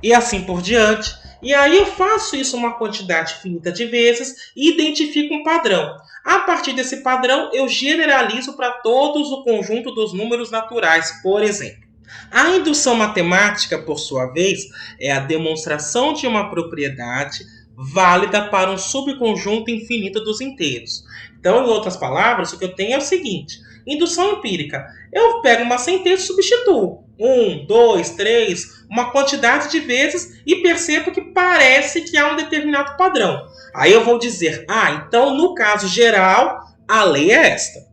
[SPEAKER 1] e assim por diante. E aí eu faço isso uma quantidade finita de vezes e identifico um padrão. A partir desse padrão, eu generalizo para todos o conjunto dos números naturais, por exemplo. A indução matemática, por sua vez, é a demonstração de uma propriedade válida para um subconjunto infinito dos inteiros. Então, em outras palavras, o que eu tenho é o seguinte: indução empírica. Eu pego uma sentença e substituo. 1, 2, 3, uma quantidade de vezes e percebo que parece que há um determinado padrão. Aí eu vou dizer, então no caso geral, a lei é esta.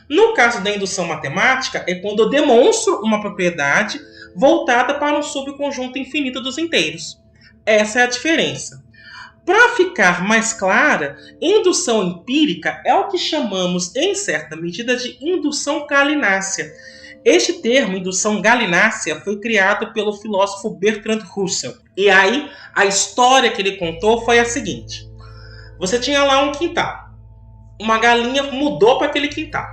[SPEAKER 1] No caso da indução matemática, é quando eu demonstro uma propriedade voltada para um subconjunto infinito dos inteiros. Essa é a diferença. Para ficar mais clara, indução empírica é o que chamamos, em certa medida, de indução galinácea. Este termo, indução galinácea, foi criado pelo filósofo Bertrand Russell. E aí, a história que ele contou foi a seguinte. Você tinha lá um quintal. Uma galinha mudou para aquele quintal.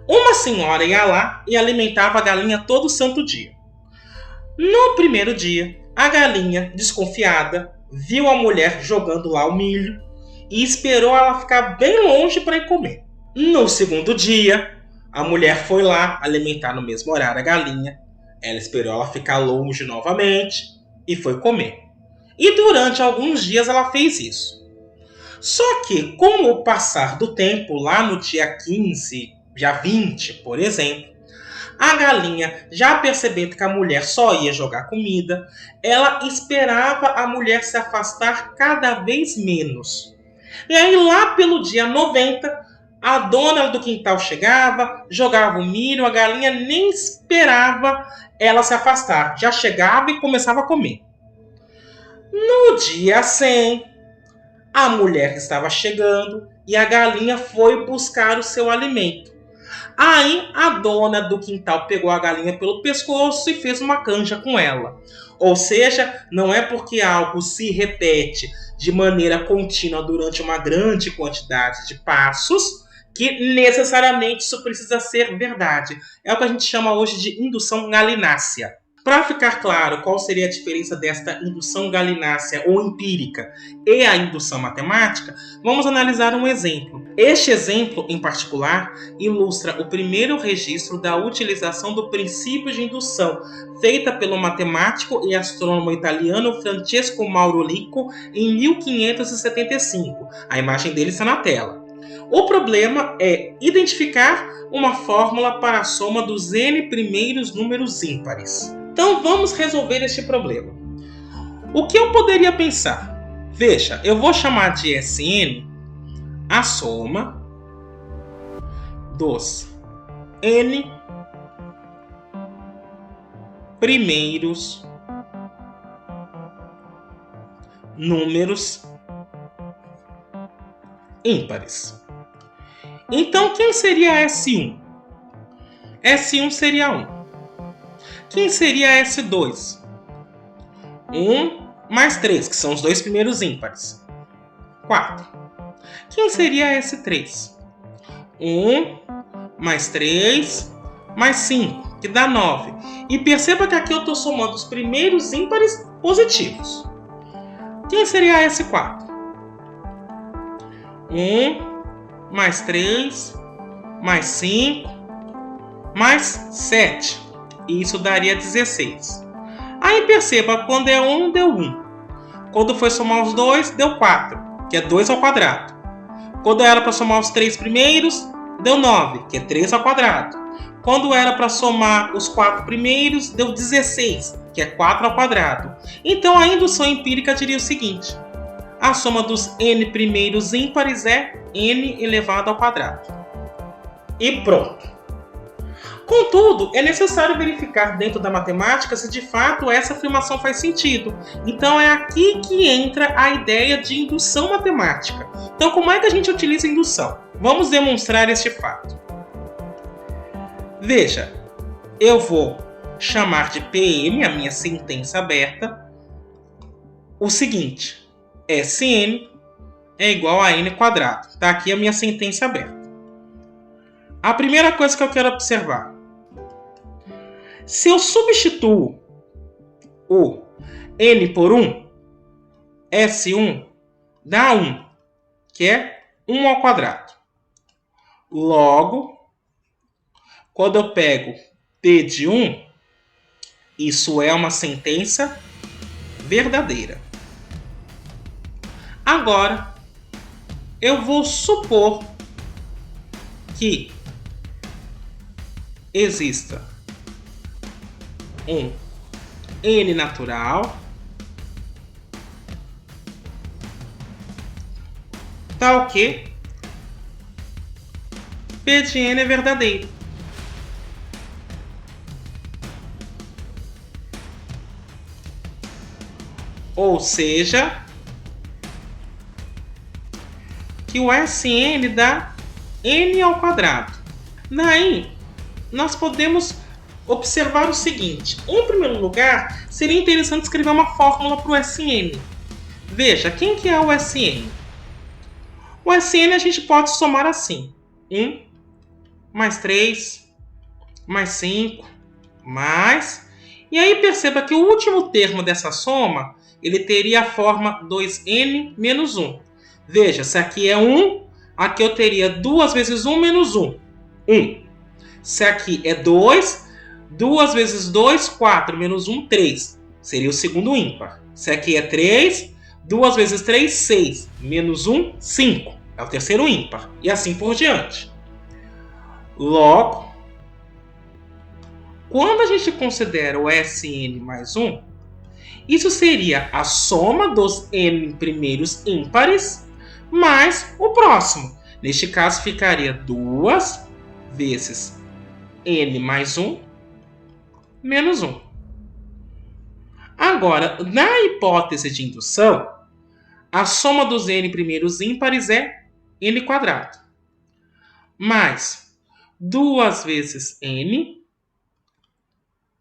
[SPEAKER 1] Uma senhora ia lá e alimentava a galinha todo santo dia. No primeiro dia, a galinha, desconfiada, viu a mulher jogando lá o milho e esperou ela ficar bem longe para ir comer. No segundo dia, a mulher foi lá alimentar no mesmo horário a galinha. Ela esperou ela ficar longe novamente e foi comer. E durante alguns dias ela fez isso. Só que, com o passar do tempo, lá no dia 15, dia 20, por exemplo, a galinha, já percebendo que a mulher só ia jogar comida, ela esperava a mulher se afastar cada vez menos. E aí, lá pelo dia 90, a dona do quintal chegava, jogava o milho, a galinha nem esperava ela se afastar. Já chegava e começava a comer. No dia 100, a mulher estava chegando e a galinha foi buscar o seu alimento. Aí a dona do quintal pegou a galinha pelo pescoço e fez uma canja com ela. Ou seja, não é porque algo se repete de maneira contínua durante uma grande quantidade de passos que necessariamente isso precisa ser verdade. É o que a gente chama hoje de indução galinácea. Para ficar claro qual seria a diferença desta indução galinácea ou empírica e a indução matemática, vamos analisar um exemplo. Este exemplo, em particular, ilustra o primeiro registro da utilização do princípio de indução, feita pelo matemático e astrônomo italiano Francesco Mauro Lico em 1575. A imagem dele está na tela. O problema é identificar uma fórmula para a soma dos n primeiros números ímpares. Então vamos resolver este problema. O que eu poderia pensar? Veja, eu vou chamar de Sn a soma dos n primeiros números ímpares. Então quem seria S1? S1 seria 1. Quem seria S2? 1 mais 3, que são os dois primeiros ímpares. 4. Quem seria S3? 1 mais 3 mais 5, que dá 9. E perceba que aqui eu estou somando os primeiros ímpares positivos. Quem seria S4? 1 mais 3 mais 5 mais 7. E isso daria 16. Aí perceba, quando é 1, deu 1. Quando foi somar os dois, deu 4, que é 2 ao quadrado. Quando era para somar os 3 primeiros, deu 9, que é 3 ao quadrado. Quando era para somar os 4 primeiros, deu 16, que é 4 ao quadrado. Então a indução empírica diria o seguinte: a soma dos n primeiros ímpares é n elevado ao quadrado. E pronto. Contudo, é necessário verificar dentro da matemática se de fato essa afirmação faz sentido. Então é aqui que entra a ideia de indução matemática. Então como é que a gente utiliza indução? Vamos demonstrar este fato. Veja, eu vou chamar de Pn, a minha sentença aberta, o seguinte: Sn é igual a n quadrado. Está aqui a minha sentença aberta. A primeira coisa que eu quero observar: se eu substituo o n por 1, S1 dá 1, que é 1 ao quadrado. Logo, quando eu pego P de 1, isso é uma sentença verdadeira. Agora, eu vou supor que exista um N natural, tal que P de N é verdadeiro. Ou seja, que o Sn dá N ao quadrado. Daí, nós podemos observar o seguinte. Em primeiro lugar, seria interessante escrever uma fórmula para o Sn. Veja, quem que é o Sn? O Sn a gente pode somar assim. 1 mais 3 mais 5 mais... E aí perceba que o último termo dessa soma, ele teria a forma 2n menos 1. Veja, se aqui é 1, aqui eu teria 2 vezes 1 menos 1. 1. Se aqui é 2, 2 vezes 2, 4, menos 1, 3. Seria o segundo ímpar. Se aqui é 3, 2 vezes 3, 6. Menos 1, 5. É o terceiro ímpar. E assim por diante. Logo, quando a gente considera o Sn mais 1, isso seria a soma dos n primeiros ímpares mais o próximo. Neste caso, ficaria 2 vezes n mais 1 menos 1. Agora, na hipótese de indução, a soma dos n primeiros ímpares é n quadrado. Mais 2 vezes n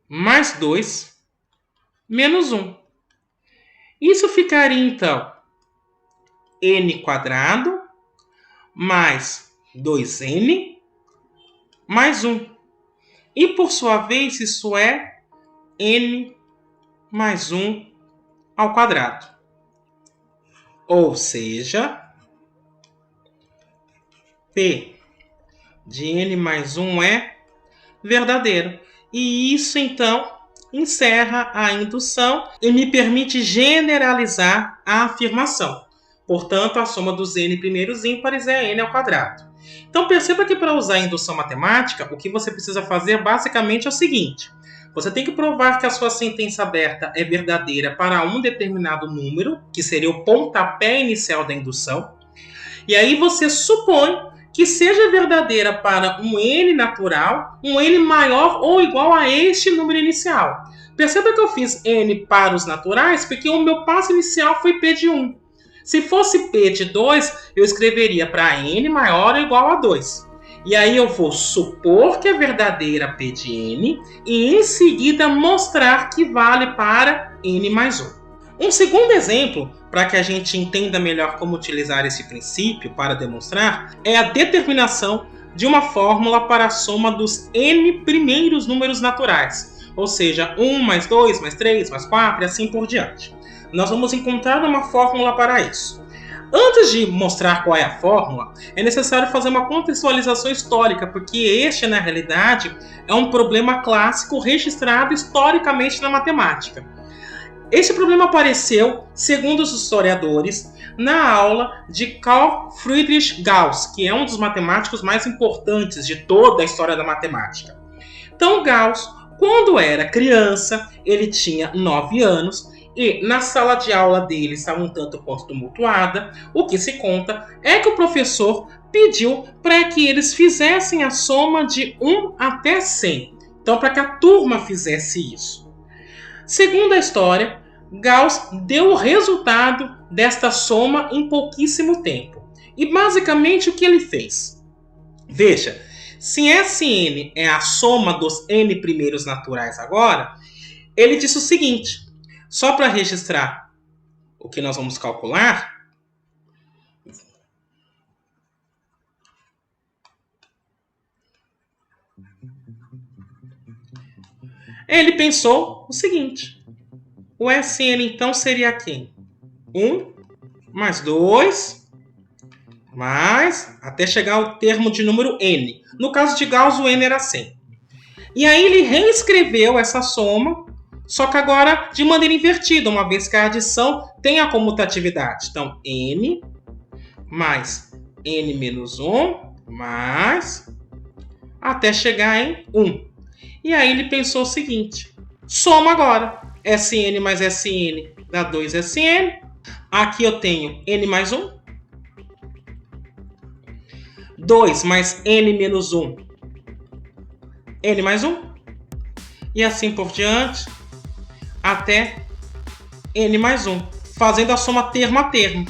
[SPEAKER 1] mais 2 menos 1. Isso ficaria, então, n quadrado mais 2n mais 1. E, por sua vez, isso é n mais 1 ao quadrado. Ou seja, P de n mais 1 é verdadeiro. E isso, então, encerra a indução e me permite generalizar a afirmação. Portanto, a soma dos n primeiros ímpares é n ao quadrado. Então, perceba que para usar a indução matemática, o que você precisa fazer basicamente é o seguinte. Você tem que provar que a sua sentença aberta é verdadeira para um determinado número, que seria o pontapé inicial da indução. E aí você supõe que seja verdadeira para um n natural, um n maior ou igual a este número inicial. Perceba que eu fiz n para os naturais porque o meu passo inicial foi p de 1. Se fosse p de 2, eu escreveria para n maior ou igual a 2. E aí eu vou supor que é verdadeira p de n e em seguida mostrar que vale para n mais 1. Um segundo exemplo, para que a gente entenda melhor como utilizar esse princípio para demonstrar, é a determinação de uma fórmula para a soma dos n primeiros números naturais, ou seja, 1 mais 2 mais 3 mais 4 e assim por diante. Nós vamos encontrar uma fórmula para isso. Antes de mostrar qual é a fórmula, é necessário fazer uma contextualização histórica, porque este, na realidade, é um problema clássico registrado historicamente na matemática. Esse problema apareceu, segundo os historiadores, na aula de Carl Friedrich Gauss, que é um dos matemáticos mais importantes de toda a história da matemática. Então, Gauss, quando era criança, ele tinha 9 anos, e na sala de aula dele estava um tanto quanto tumultuada. O que se conta é que o professor pediu para que eles fizessem a soma de 1 até 100. Então, para que a turma fizesse isso. Segundo a história, Gauss deu o resultado desta soma em pouquíssimo tempo. E basicamente o que ele fez? Veja, se Sn é a soma dos n primeiros naturais agora, ele disse o seguinte, só para registrar o que nós vamos calcular, ele pensou o seguinte, o Sn então seria quem? 1 mais 2, mais, até chegar ao termo de número n. No caso de Gauss, o n era 100. E aí ele reescreveu essa soma, só que agora de maneira invertida, uma vez que a adição tem a comutatividade. Então, n mais n menos 1, mais, até chegar em 1. E aí ele pensou o seguinte, soma agora. Sn mais Sn dá 2Sn. Aqui eu tenho n mais 1. 2 mais n menos 1, n mais 1. E assim por diante, até n mais 1, fazendo a soma termo a termo.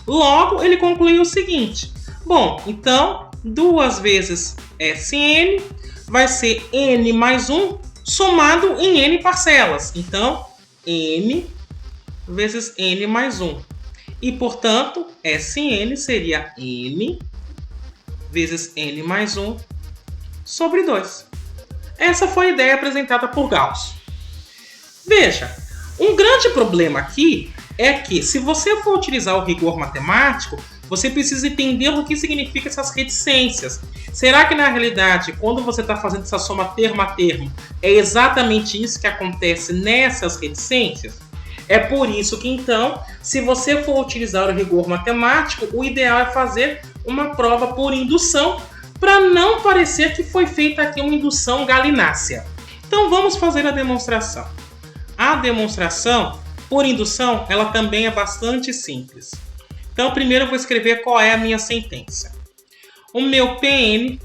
[SPEAKER 1] Logo, ele concluiu o seguinte. Bom, então, 2 vezes Sn vai ser n mais 1 somado em n parcelas. Então, n vezes n mais 1. E, portanto, Sn seria n vezes n mais 1 sobre 2. Essa foi a ideia apresentada por Gauss. Veja, um grande problema aqui é que, se você for utilizar o rigor matemático, você precisa entender o que significam essas reticências. Será que, na realidade, quando você está fazendo essa soma termo a termo, é exatamente isso que acontece nessas reticências? É por isso que, então, se você for utilizar o rigor matemático, o ideal é fazer uma prova por indução, para não parecer que foi feita aqui uma indução galinácea. Então, vamos fazer a demonstração. A demonstração por indução, ela também é bastante simples. Então, primeiro eu vou escrever qual é a minha sentença. O meu Pn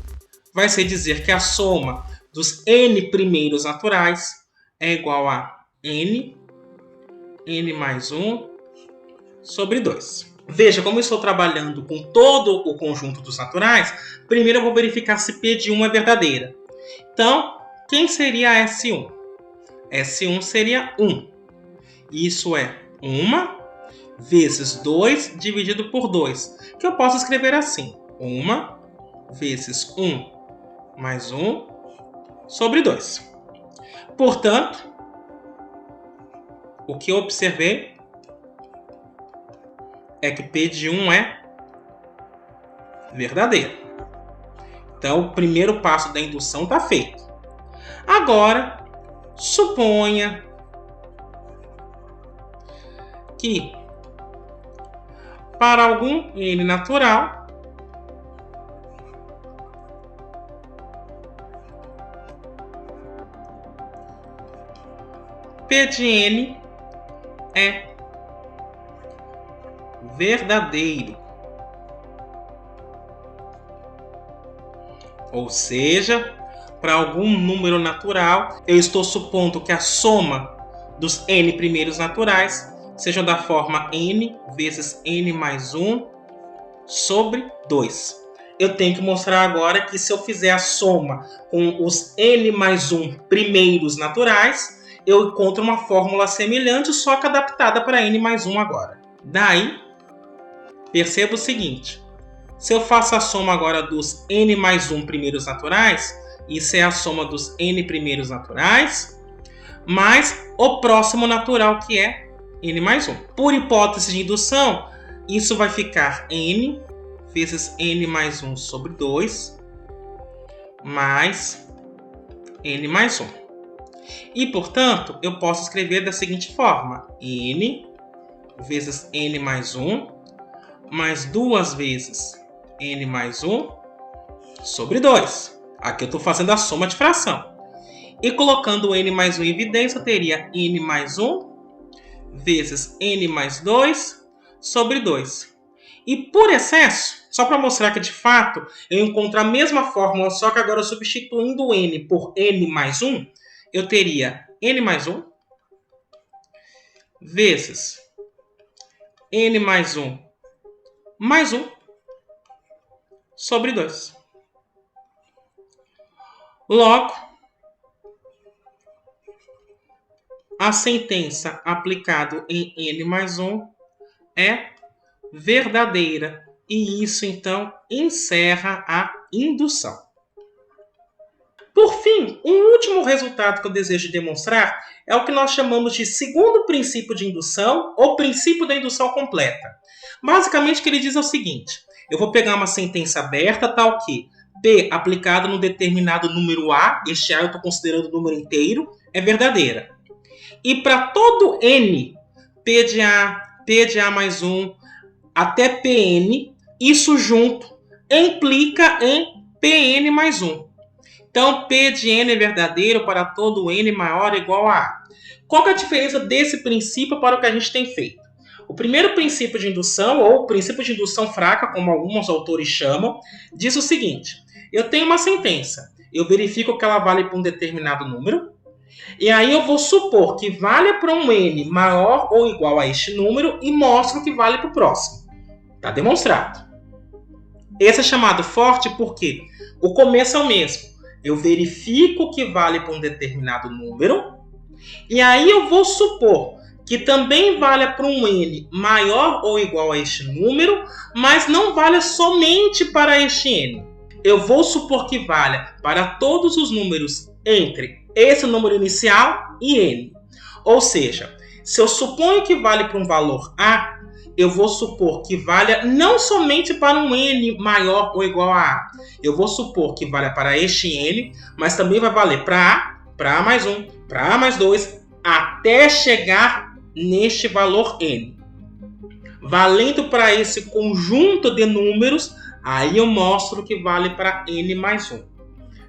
[SPEAKER 1] vai ser dizer que a soma dos n primeiros naturais é igual a n mais 1 sobre 2. Veja, como eu estou trabalhando com todo o conjunto dos naturais, primeiro eu vou verificar se P de 1 é verdadeira. Então, quem seria a S1? S1 seria 1. Isso é 1 vezes 2 dividido por 2, que eu posso escrever assim. 1 vezes 1 mais 1 sobre 2. Portanto, o que eu observei é que P de 1 é verdadeiro. Então, o primeiro passo da indução está feito. Agora, suponha que para algum n natural, P de n é verdadeiro. Ou seja, para algum número natural, eu estou supondo que a soma dos n primeiros naturais seja da forma n vezes n mais 1 sobre 2. Eu tenho que mostrar agora que se eu fizer a soma com os n mais 1 primeiros naturais, eu encontro uma fórmula semelhante, só que adaptada para n mais 1 agora. Daí, perceba o seguinte. Se eu faço a soma agora dos n mais 1 primeiros naturais, isso é a soma dos n primeiros naturais, mais o próximo natural, que é n mais 1. Por hipótese de indução, isso vai ficar n vezes n mais 1 sobre 2, mais n mais 1. E, portanto, eu posso escrever da seguinte forma. N vezes n mais 1, mais 2 vezes n mais 1 sobre 2. Aqui eu estou fazendo a soma de fração. E colocando o n mais 1 em evidência, eu teria n mais 1 vezes n mais 2 sobre 2. E por excesso, só para mostrar que de fato eu encontro a mesma fórmula, só que agora substituindo o n por n mais 1, eu teria n mais 1 vezes n mais 1 mais 1 sobre 2. Logo, a sentença aplicada em n mais 1 é verdadeira. E isso, então, encerra a indução. Por fim, um último resultado que eu desejo demonstrar é o que nós chamamos de segundo princípio de indução ou princípio da indução completa. Basicamente, o que ele diz é o seguinte. Eu vou pegar uma sentença aberta, tal que P aplicado no determinado número A, este A eu estou considerando o número inteiro, é verdadeira. E para todo N, P de A mais 1, até Pn, isso junto implica em Pn mais 1. Então, P de n é verdadeiro para todo n maior ou igual a A. Qual que é a diferença desse princípio para o que a gente tem feito? O primeiro princípio de indução, ou princípio de indução fraca, como alguns autores chamam, diz o seguinte: eu tenho uma sentença, eu verifico que ela vale para um determinado número, e aí eu vou supor que vale para um n maior ou igual a este número e mostro que vale para o próximo. Está demonstrado. Esse é chamado forte porque o começo é o mesmo. Eu verifico que vale para um determinado número, e aí eu vou supor que também valha para um n maior ou igual a este número, mas não valha somente para este n. Eu vou supor que valha para todos os números entre esse número inicial e n. Ou seja, se eu suponho que vale para um valor A, eu vou supor que valha não somente para um n maior ou igual a A. Eu vou supor que valha para este n, mas também vai valer para A mais 1, para A mais 2, até chegar neste valor n. Valendo para esse conjunto de números, aí eu mostro que vale para n mais 1.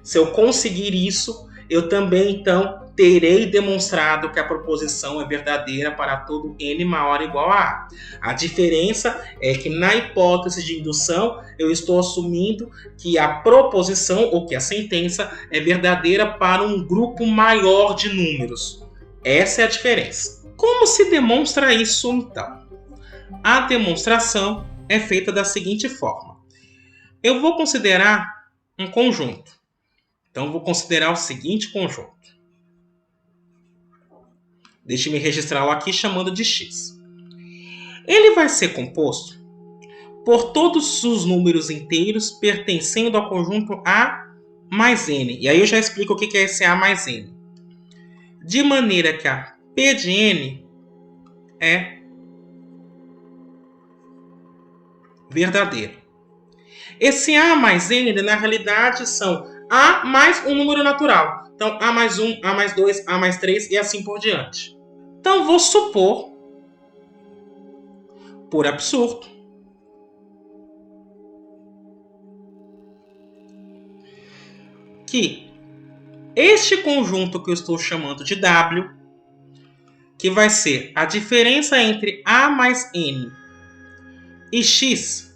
[SPEAKER 1] Se eu conseguir isso, eu também, então, terei demonstrado que a proposição é verdadeira para todo n maior ou igual a A. A diferença é que, na hipótese de indução, eu estou assumindo que a proposição, ou que a sentença, é verdadeira para um grupo maior de números. Essa é a diferença. Como se demonstra isso, então? A demonstração é feita da seguinte forma. Eu vou considerar um conjunto. Então, eu vou considerar o seguinte conjunto. Deixe-me registrá-lo aqui chamando de x. Ele vai ser composto por todos os números inteiros pertencendo ao conjunto A mais n. E aí eu já explico o que é esse A mais n. De maneira que a P de n é verdadeiro. Esse A mais n, na realidade, são A mais um número natural. Então, A mais 1, A mais 2, A mais 3 e assim por diante. Então, vou supor, por absurdo, que este conjunto que eu estou chamando de W, que vai ser a diferença entre A mais n e x,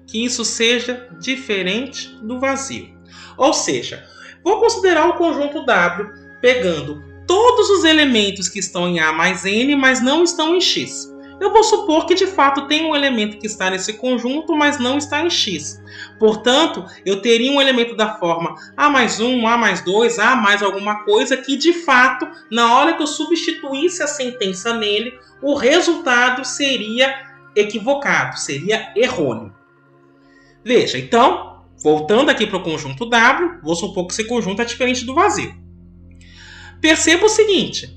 [SPEAKER 1] que isso seja diferente do vazio. Ou seja, vou considerar o conjunto W pegando todos os elementos que estão em A mais n, mas não estão em x. Eu vou supor que de fato tem um elemento que está nesse conjunto, mas não está em x. Portanto, eu teria um elemento da forma A mais 1, A mais 2, A mais alguma coisa, que de fato, na hora que eu substituísse a sentença nele, o resultado seria equivocado, seria errôneo. Veja, então, voltando aqui para o conjunto W, vou supor que esse conjunto é diferente do vazio. Perceba o seguinte,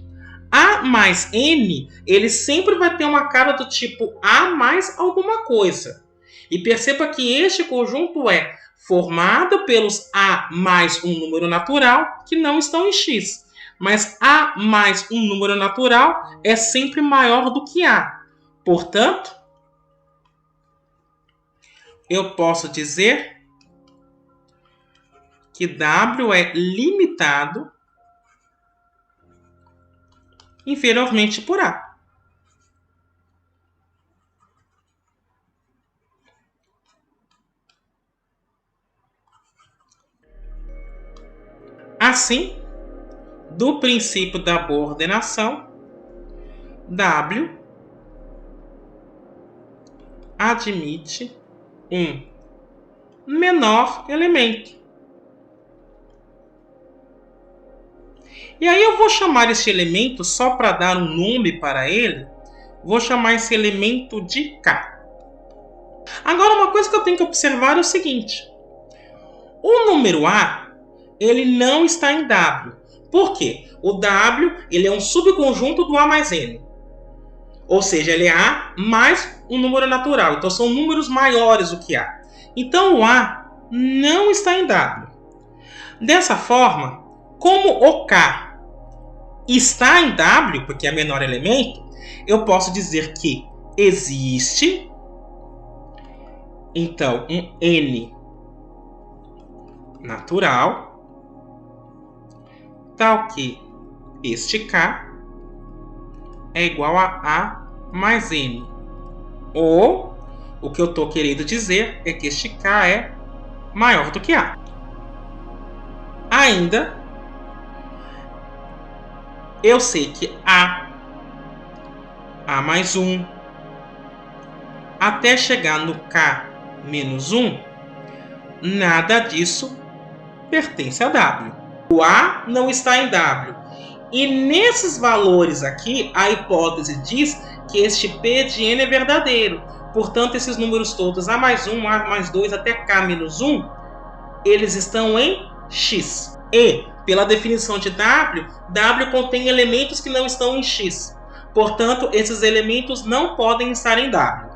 [SPEAKER 1] A mais n, ele sempre vai ter uma cara do tipo A mais alguma coisa. E perceba que este conjunto é formado pelos A mais um número natural que não estão em x. Mas A mais um número natural é sempre maior do que A. Portanto, eu posso dizer que W é limitado inferiormente por A. Assim, do princípio da boa ordenação, W admite um menor elemento. E aí eu vou chamar esse elemento, só para dar um nome para ele, vou chamar esse elemento de K. Agora, uma coisa que eu tenho que observar é o seguinte. O número A, ele não está em W. Por quê? O W, ele é um subconjunto do A mais N. Ou seja, ele é A mais um número natural. Então, são números maiores do que A. Então, o A não está em W. Dessa forma, como o K está em W, porque é o menor elemento, eu posso dizer que existe então um N natural, tal que este K é igual a A mais N. Ou, o que eu estou querendo dizer é que este K é maior do que A. Ainda, eu sei que A mais 1, até chegar no K menos 1, nada disso pertence a W. O A não está em W. E nesses valores aqui, a hipótese diz que este P de N é verdadeiro. Portanto, esses números todos, A mais 1, A mais 2, até K menos 1, eles estão em X. E, pela definição de W, W contém elementos que não estão em X. Portanto, esses elementos não podem estar em W.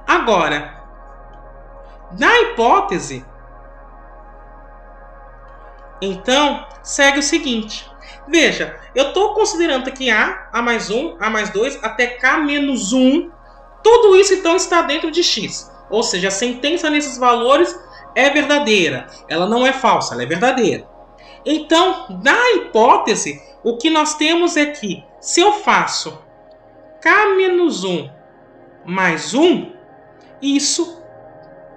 [SPEAKER 1] Agora, na hipótese, então, segue o seguinte. Veja, eu estou considerando que A mais 1, A mais 2, até K menos 1, tudo isso então está dentro de X. Ou seja, a sentença nesses valores é verdadeira. Ela não é falsa, ela é verdadeira. Então, na hipótese, o que nós temos é que, se eu faço K menos 1 mais 1, isso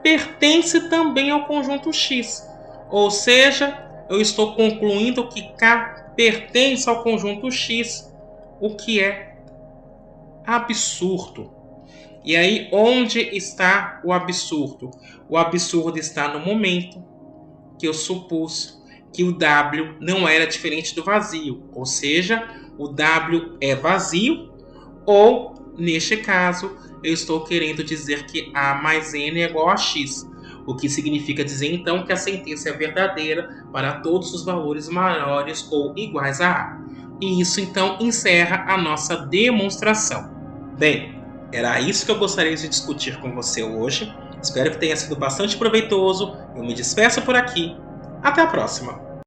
[SPEAKER 1] pertence também ao conjunto X. Ou seja, eu estou concluindo que K pertence ao conjunto X, o que é absurdo. E aí, onde está o absurdo? O absurdo está no momento que eu supus que o W não era diferente do vazio. Ou seja, o W é vazio, ou, neste caso, eu estou querendo dizer que A mais N é igual a X. O que significa dizer, então, que a sentença é verdadeira para todos os valores maiores ou iguais a A. E isso, então, encerra a nossa demonstração. Bem, era isso que eu gostaria de discutir com você hoje. Espero que tenha sido bastante proveitoso. Eu me despeço por aqui. Até a próxima!